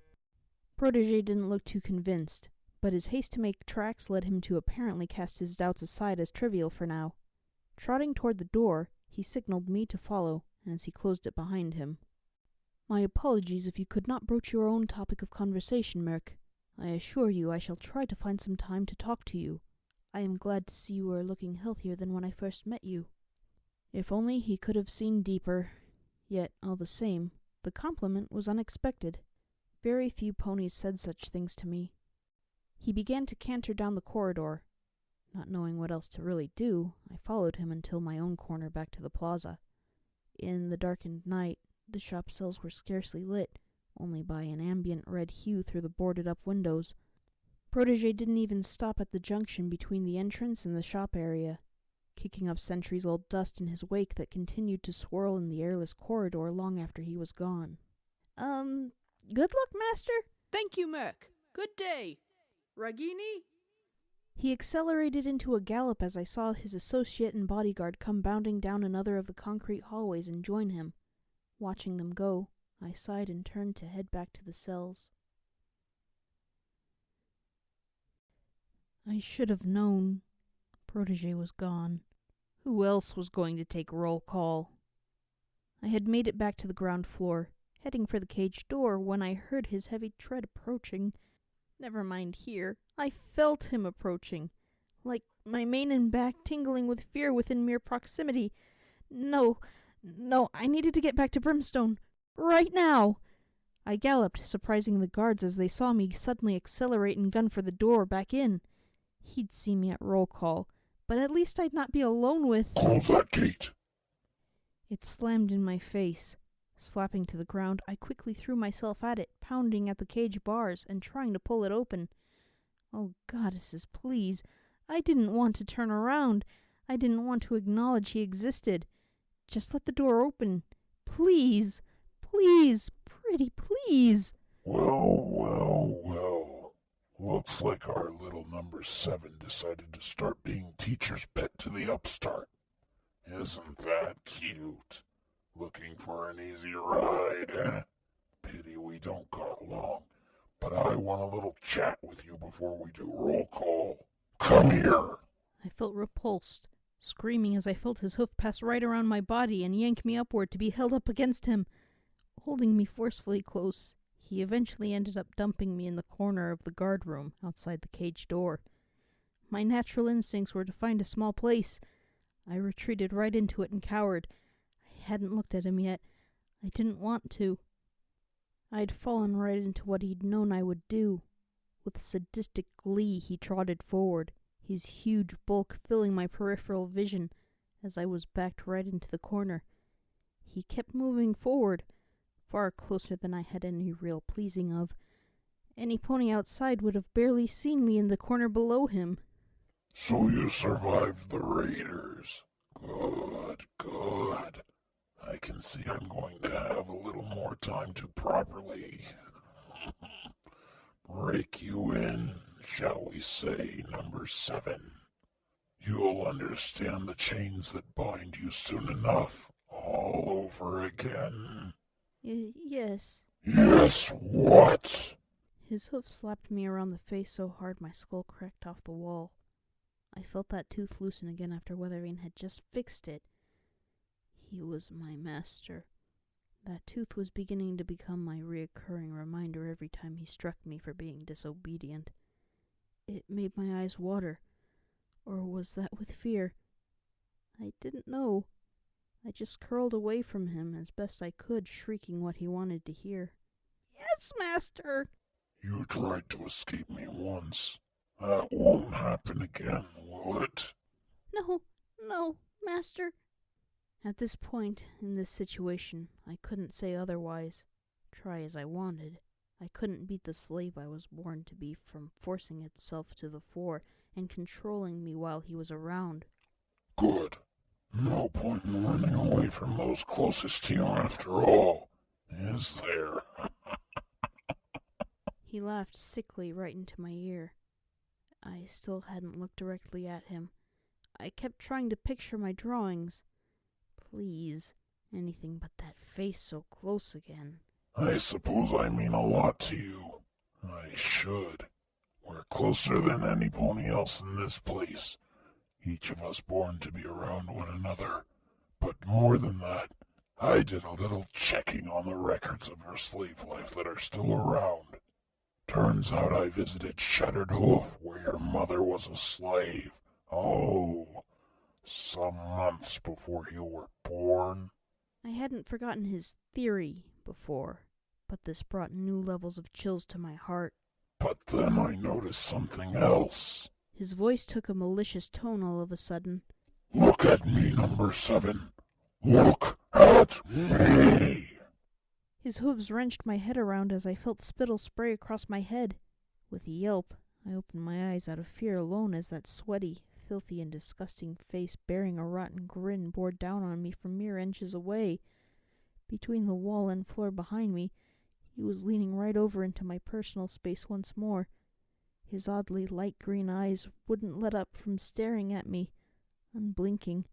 Protégé didn't look too convinced, but his haste to make tracks led him to apparently cast his doubts aside as trivial for now. Trotting toward the door, he signaled me to follow, as he closed it behind him. My apologies if you could not broach your own topic of conversation, Merc. I assure you I shall try to find some time to talk to you. I am glad to see you are looking healthier than when I first met you. If only he could have seen deeper. Yet, all the same, the compliment was unexpected. Very few ponies said such things to me. He began to canter down the corridor. Not knowing what else to really do, I followed him until my own corner back to the plaza. In the darkened night, the shop cells were scarcely lit, only by an ambient red hue through the boarded-up windows. Protégé didn't even stop at the junction between the entrance and the shop area, kicking up centuries-old dust in his wake that continued to swirl in the airless corridor long after he was gone. Good luck, Master? Thank you, Merc. Good day. Ragini? He accelerated into a gallop as I saw his associate and bodyguard come bounding down another of the concrete hallways and join him. Watching them go, I sighed and turned to head back to the cells. I should have known. Protégé was gone. Who else was going to take roll call? I had made it back to the ground floor, heading for the cage door when I heard his heavy tread approaching. Never mind here. I felt him approaching, like my mane and back tingling with fear within mere proximity. No, I needed to get back to Brimstone. Right now! I galloped, surprising the guards as they saw me suddenly accelerate and gun for the door back in. He'd see me at roll call, but at least I'd not be alone with— Close that gate! It slammed in my face. Slapping to the ground, I quickly threw myself at it, pounding at the cage bars and trying to pull it open. Oh, goddesses, please. I didn't want to turn around. I didn't want to acknowledge he existed. Just let the door open. Please. Please. Pretty please. Well. Looks like our little number 7 decided to start being teacher's pet to the upstart. Isn't that cute? Looking for an easy ride, eh? Pity we don't got along. But I want a little chat with you before we do roll call. Come here! I felt repulsed, screaming as I felt his hoof pass right around my body and yank me upward to be held up against him. Holding me forcefully close, he eventually ended up dumping me in the corner of the guard room outside the cage door. My natural instincts were to find a small place. I retreated right into it and cowered. I hadn't looked at him yet. I didn't want to. I'd fallen right into what he'd known I would do. With sadistic glee, he trotted forward, his huge bulk filling my peripheral vision as I was backed right into the corner. He kept moving forward, far closer than I had any real pleasing of. Any pony outside would have barely seen me in the corner below him. So you survived the raiders. Good. I can see I'm going to have a little more time to properly break you in, shall we say, number 7. You'll understand the chains that bind you soon enough, all over again. Yes. Yes, what? His hoof slapped me around the face so hard my skull cracked off the wall. I felt that tooth loosen again after Weathervane had just fixed it. He was my master. That tooth was beginning to become my reoccurring reminder every time he struck me for being disobedient. It made my eyes water. Or was that with fear? I didn't know. I just curled away from him as best I could, shrieking what he wanted to hear. Yes, master! You tried to escape me once. That won't happen again, will it? No, master. At this point, in this situation, I couldn't say otherwise. Try as I wanted, I couldn't beat the slave I was born to be from forcing itself to the fore and controlling me while he was around. Good. No point in running away from those closest to you after all, is there? He laughed sickly right into my ear. I still hadn't looked directly at him. I kept trying to picture my drawings. Please, anything but that face so close again. I suppose I mean a lot to you. I should. We're closer than any pony else in this place. Each of us born to be around one another. But more than that, I did a little checking on the records of your slave life that are still around. Turns out I visited Shattered Hoof, where your mother was a slave. Oh, some months before you were born. I hadn't forgotten his theory before. but this brought new levels of chills to my heart. But then I noticed something else. His voice took a malicious tone all of a sudden. Look at me, number 7. Look at me! His hooves wrenched my head around as I felt spittle spray across my head. With a yelp, I opened my eyes out of fear alone as that sweaty, filthy, and disgusting face bearing a rotten grin bore down on me from mere inches away. Between the wall and floor behind me, he was leaning right over into my personal space once more. His oddly light green eyes wouldn't let up from staring at me, unblinking.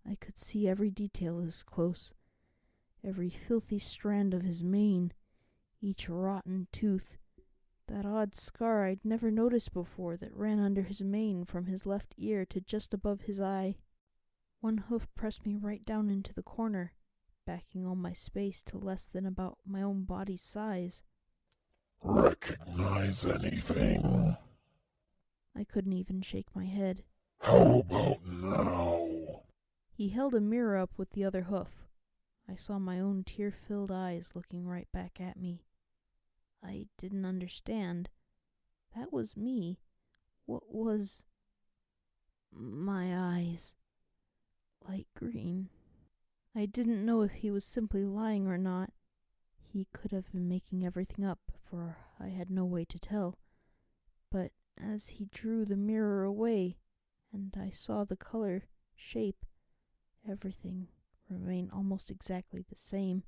I could see every detail as close, every filthy strand of his mane, each rotten tooth, that odd scar I'd never noticed before that ran under his mane from his left ear to just above his eye. One hoof pressed me right down into the corner, backing all my space to less than about my own body's size. Recognize anything? I couldn't even shake my head. How about now? He held a mirror up with the other hoof. I saw my own tear-filled eyes looking right back at me. I didn't understand. That was me. What was... my eyes? Light green. I didn't know if he was simply lying or not. He could have been making everything up, for I had no way to tell. But as he drew the mirror away, and I saw the color, shape, everything remain almost exactly the same,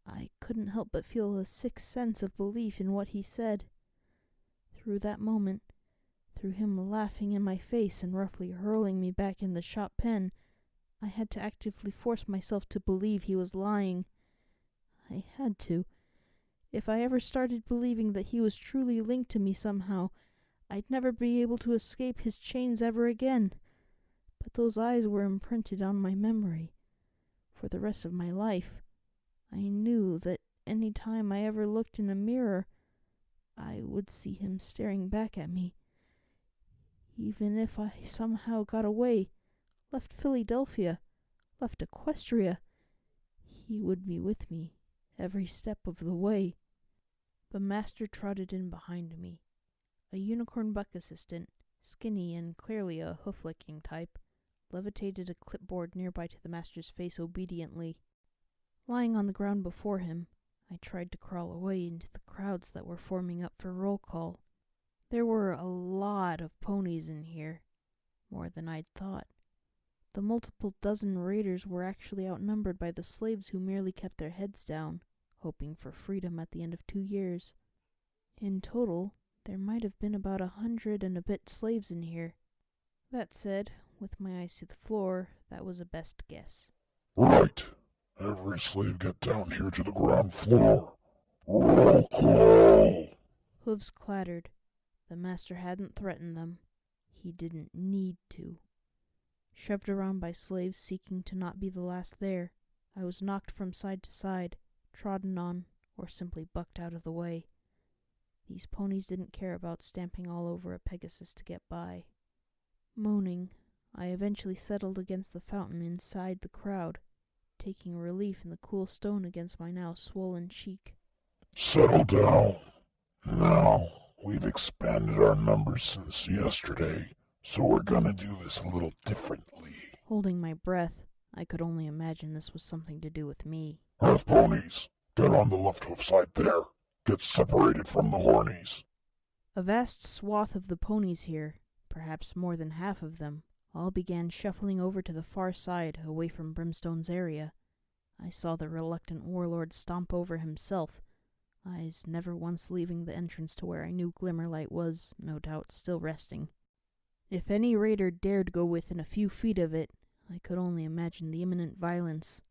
I couldn't help but feel a sick sense of belief in what he said. Through that moment, through him laughing in my face and roughly hurling me back in the shop pen, I had to actively force myself to believe he was lying. I had to. If I ever started believing that he was truly linked to me somehow, I'd never be able to escape his chains ever again. But those eyes were imprinted on my memory for the rest of my life. I knew that any time I ever looked in a mirror, I would see him staring back at me. Even if I somehow got away, left Philadelphia, left Equestria, he would be with me every step of the way. The master trotted in behind me. A unicorn buck assistant, skinny and clearly a hoof-licking type, levitated a clipboard nearby to the master's face obediently. Lying on the ground before him, I tried to crawl away into the crowds that were forming up for roll call. There were a lot of ponies in here, more than I'd thought. The multiple dozen raiders were actually outnumbered by the slaves who merely kept their heads down, hoping for freedom at the end of 2 years. In total, there might have been about 100 and a bit slaves in here. That said, with my eyes to the floor, that was a best guess. Right. Every slave get down here to the ground floor. Roll call. Hooves clattered. The master hadn't threatened them. He didn't need to. Shoved around by slaves seeking to not be the last there, I was knocked from side to side, trodden on, or simply bucked out of the way. These ponies didn't care about stamping all over a Pegasus to get by. Moaning, I eventually settled against the fountain inside the crowd, taking relief in the cool stone against my now swollen cheek. Settle down. Now, we've expanded our numbers since yesterday, so we're gonna do this a little differently. Holding my breath, I could only imagine this was something to do with me. Half ponies, get on the left hoof side there. Get separated from the hornies. A vast swath of the ponies here, perhaps more than half of them, all began shuffling over to the far side, away from Brimstone's area. I saw the reluctant warlord stomp over himself, eyes never once leaving the entrance to where I knew Glimmerlight was, no doubt, still resting. If any raider dared go within a few feet of it, I could only imagine the imminent violence.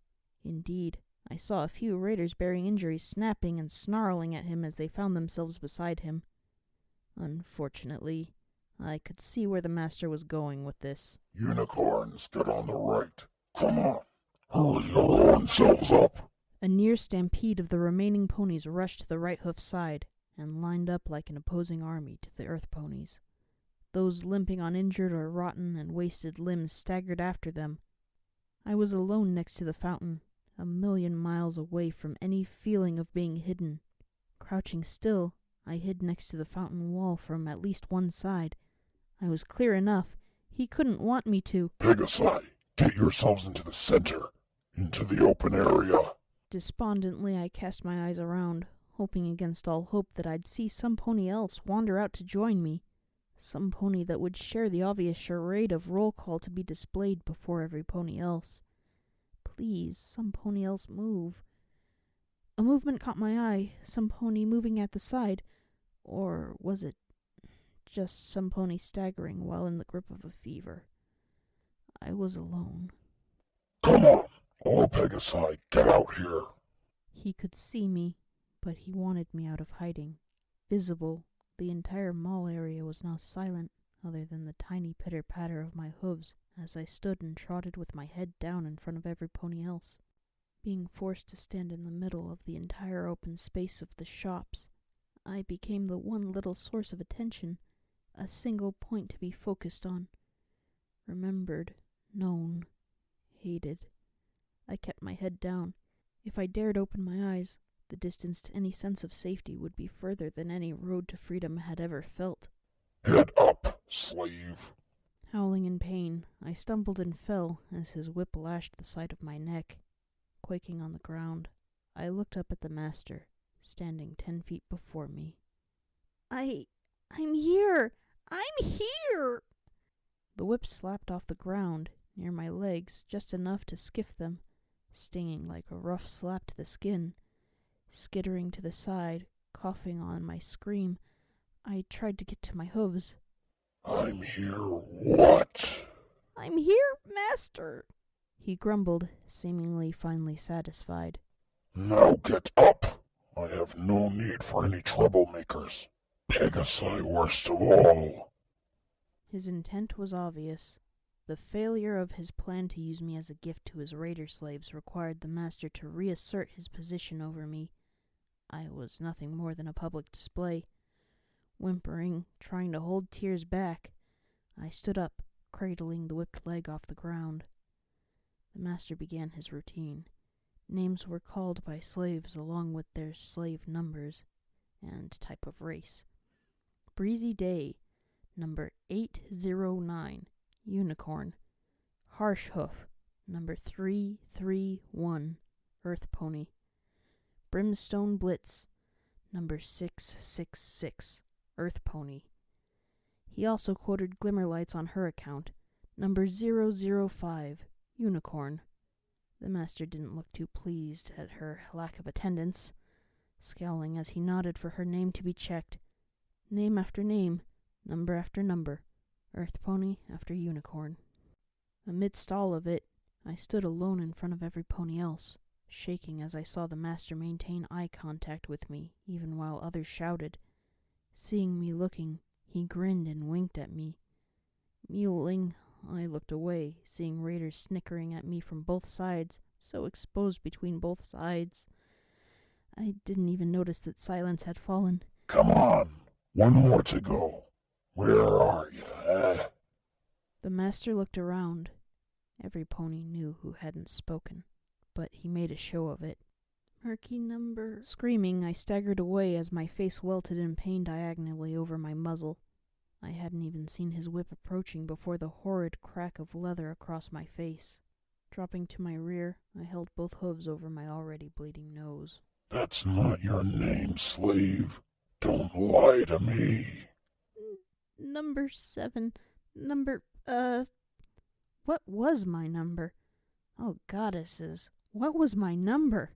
Indeed, I saw a few raiders bearing injuries snapping and snarling at him as they found themselves beside him. Unfortunately, I could see where the master was going with this. Unicorns, get on the right. Come on, hurry your own selves up. A near stampede of the remaining ponies rushed to the right hoof side and lined up like an opposing army to the earth ponies. Those limping on injured or rotten and wasted limbs staggered after them. I was alone next to the fountain, a million miles away from any feeling of being hidden. Crouching still, I hid next to the fountain wall from at least one side. I was clear enough. He couldn't want me to. Pegasi, get yourselves into the center, into the open area. Despondently, I cast my eyes around, hoping against all hope that I'd see some pony else wander out to join me. Some pony that would share the obvious charade of roll call to be displayed before every pony else. Please, some pony else move. A movement caught my eye, some pony moving at the side. Or was it just some pony staggering while in the grip of a fever? I was alone. Come on, all Pegasi, get out here. He could see me, but he wanted me out of hiding. Visible, the entire mall area was now silent, other than the tiny pitter-patter of my hooves as I stood and trotted with my head down in front of every pony else. Being forced to stand in the middle of the entire open space of the shops, I became the one little source of attention, a single point to be focused on. Remembered, known, hated. I kept my head down. If I dared open my eyes, the distance to any sense of safety would be further than any road to freedom had ever felt. Head up, slave. Howling in pain, I stumbled and fell as his whip lashed the side of my neck. Quaking on the ground, I looked up at the master, standing 10 feet before me. I'm here! I'm here! The whip slapped off the ground, near my legs, just enough to skiff them, stinging like a rough slap to the skin. Skittering to the side, coughing on my scream, I tried to get to my hooves. I'm here, what? I'm here, master, he grumbled, seemingly finally satisfied. Now get up. I have no need for any troublemakers. Pegasi worst of all. His intent was obvious. The failure of his plan to use me as a gift to his raider slaves required the master to reassert his position over me. I was nothing more than a public display. Whimpering, trying to hold tears back, I stood up, cradling the whipped leg off the ground. The master began his routine. Names were called by slaves along with their slave numbers and type of race. Breezy Day, number 809, Unicorn. Harsh Hoof, number 331, Earth Pony. Brimstone Blitz, number 666, Earth Pony. He also quoted Glimmerlights on her account, number 005, Unicorn. The master didn't look too pleased at her lack of attendance, scowling as he nodded for her name to be checked. Name after name, number after number, Earth Pony after Unicorn. Amidst all of it, I stood alone in front of every pony else, shaking as I saw the master maintain eye contact with me, even while others shouted. Seeing me looking, he grinned and winked at me. Mewling, I looked away, seeing raiders snickering at me from both sides, so exposed between both sides. I didn't even notice that silence had fallen. Come on, one more to go. Where are you, The master looked around. Every pony knew who hadn't spoken, but he made a show of it. Murky number... Screaming, I staggered away as my face welted in pain diagonally over my muzzle. I hadn't even seen his whip approaching before the horrid crack of leather across my face. Dropping to my rear, I held both hooves over my already bleeding nose. That's not your name, slave. Don't lie to me. Number 7. What was my number? Oh, goddesses, what was my number?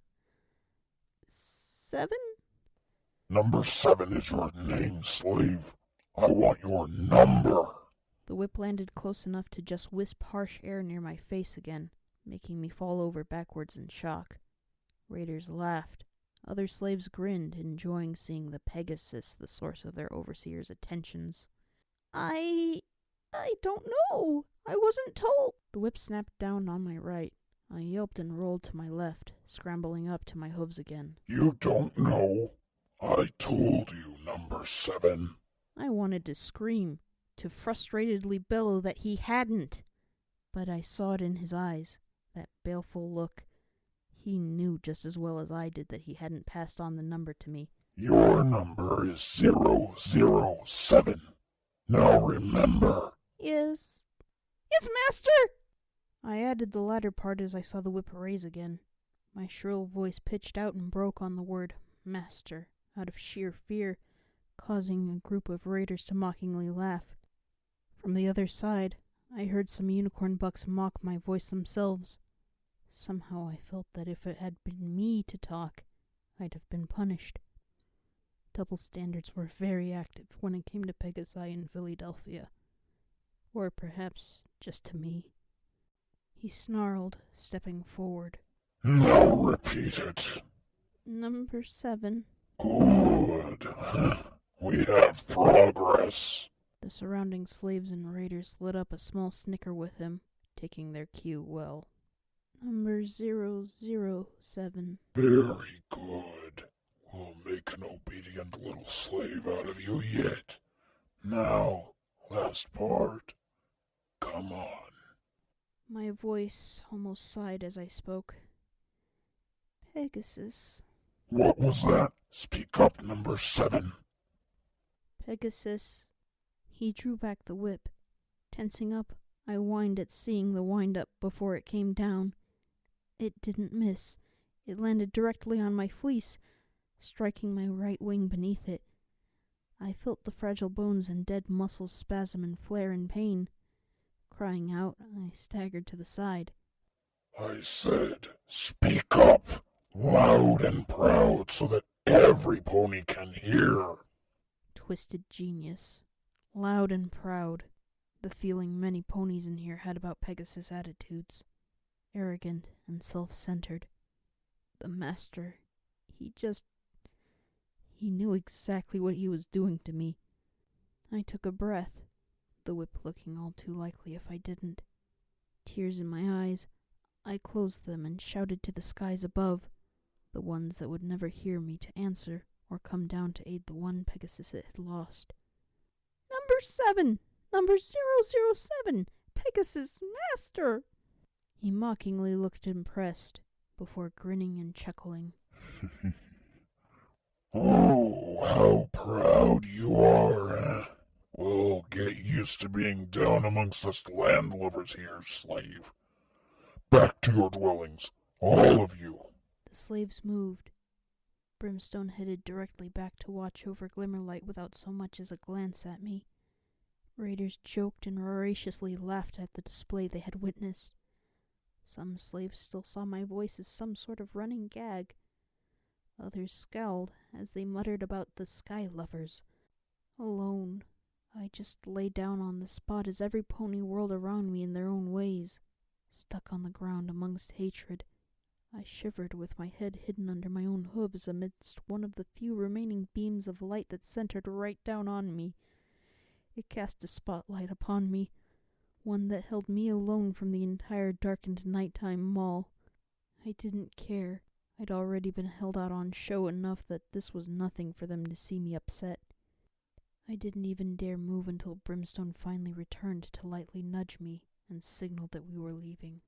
7? Number 7 is your name, slave. I want your number. The whip landed close enough to just wisp harsh air near my face again, making me fall over backwards in shock. Raiders laughed. Other slaves grinned, enjoying seeing the Pegasus the source of their overseer's attentions. I don't know. I wasn't told. The whip snapped down on my right. I yelped and rolled to my left, scrambling up to my hooves again. You don't know? I told you, number 7. I wanted to scream, to frustratedly bellow that he hadn't. But I saw it in his eyes, that baleful look. He knew just as well as I did that he hadn't passed on the number to me. Your number is 007. Now remember. Yes, master! I added the latter part as I saw the whip raise again. My shrill voice pitched out and broke on the word master out of sheer fear, causing a group of raiders to mockingly laugh. From the other side, I heard some unicorn bucks mock my voice themselves. Somehow I felt that if it had been me to talk, I'd have been punished. Double standards were very active when it came to Pegasi in Philadelphia. Or perhaps just to me. He snarled, stepping forward. Now repeat it. Number 7. Good. We have progress. The surrounding slaves and raiders lit up a small snicker with him, taking their cue well. Number 007. Very good. We'll make an obedient little slave out of you yet. Now, last part. Come on. My voice almost sighed as I spoke. Pegasus. What was that? Speak up, number 7. Pegasus. He drew back the whip. Tensing up, I whined at seeing the wind-up before it came down. It didn't miss. It landed directly on my fleece, striking my right wing beneath it. I felt the fragile bones and dead muscles spasm and flare in pain. Crying out, I staggered to the side. I said, speak up, loud and proud, so that every pony can hear. Twisted genius. Loud and proud. The feeling many ponies in here had about Pegasus' attitudes. Arrogant and self-centered. The master, he knew exactly what he was doing to me. I took a breath, the whip looking all too likely if I didn't. Tears in my eyes, I closed them and shouted to the skies above, the ones that would never hear me, to answer or come down to aid the one Pegasus it had lost. Number 7! Number 007! Pegasus Master! He mockingly looked impressed, before grinning and chuckling. Oh, how proud you are, eh? Well, get used to being down amongst us landlubbers here, slave. Back to your dwellings, all of you. The slaves moved. Brimstone headed directly back to watch over Glimmerlight without so much as a glance at me. Raiders joked and voraciously laughed at the display they had witnessed. Some slaves still saw my voice as some sort of running gag. Others scowled as they muttered about the sky lovers. Alone, I just lay down on the spot as every pony whirled around me in their own ways, stuck on the ground amongst hatred. I shivered with my head hidden under my own hooves amidst one of the few remaining beams of light that centered right down on me. It cast a spotlight upon me, one that held me alone from the entire darkened nighttime mall. I didn't care. I'd already been held out on show enough that this was nothing for them to see me upset. I didn't even dare move until Brimstone finally returned to lightly nudge me and signaled that we were leaving.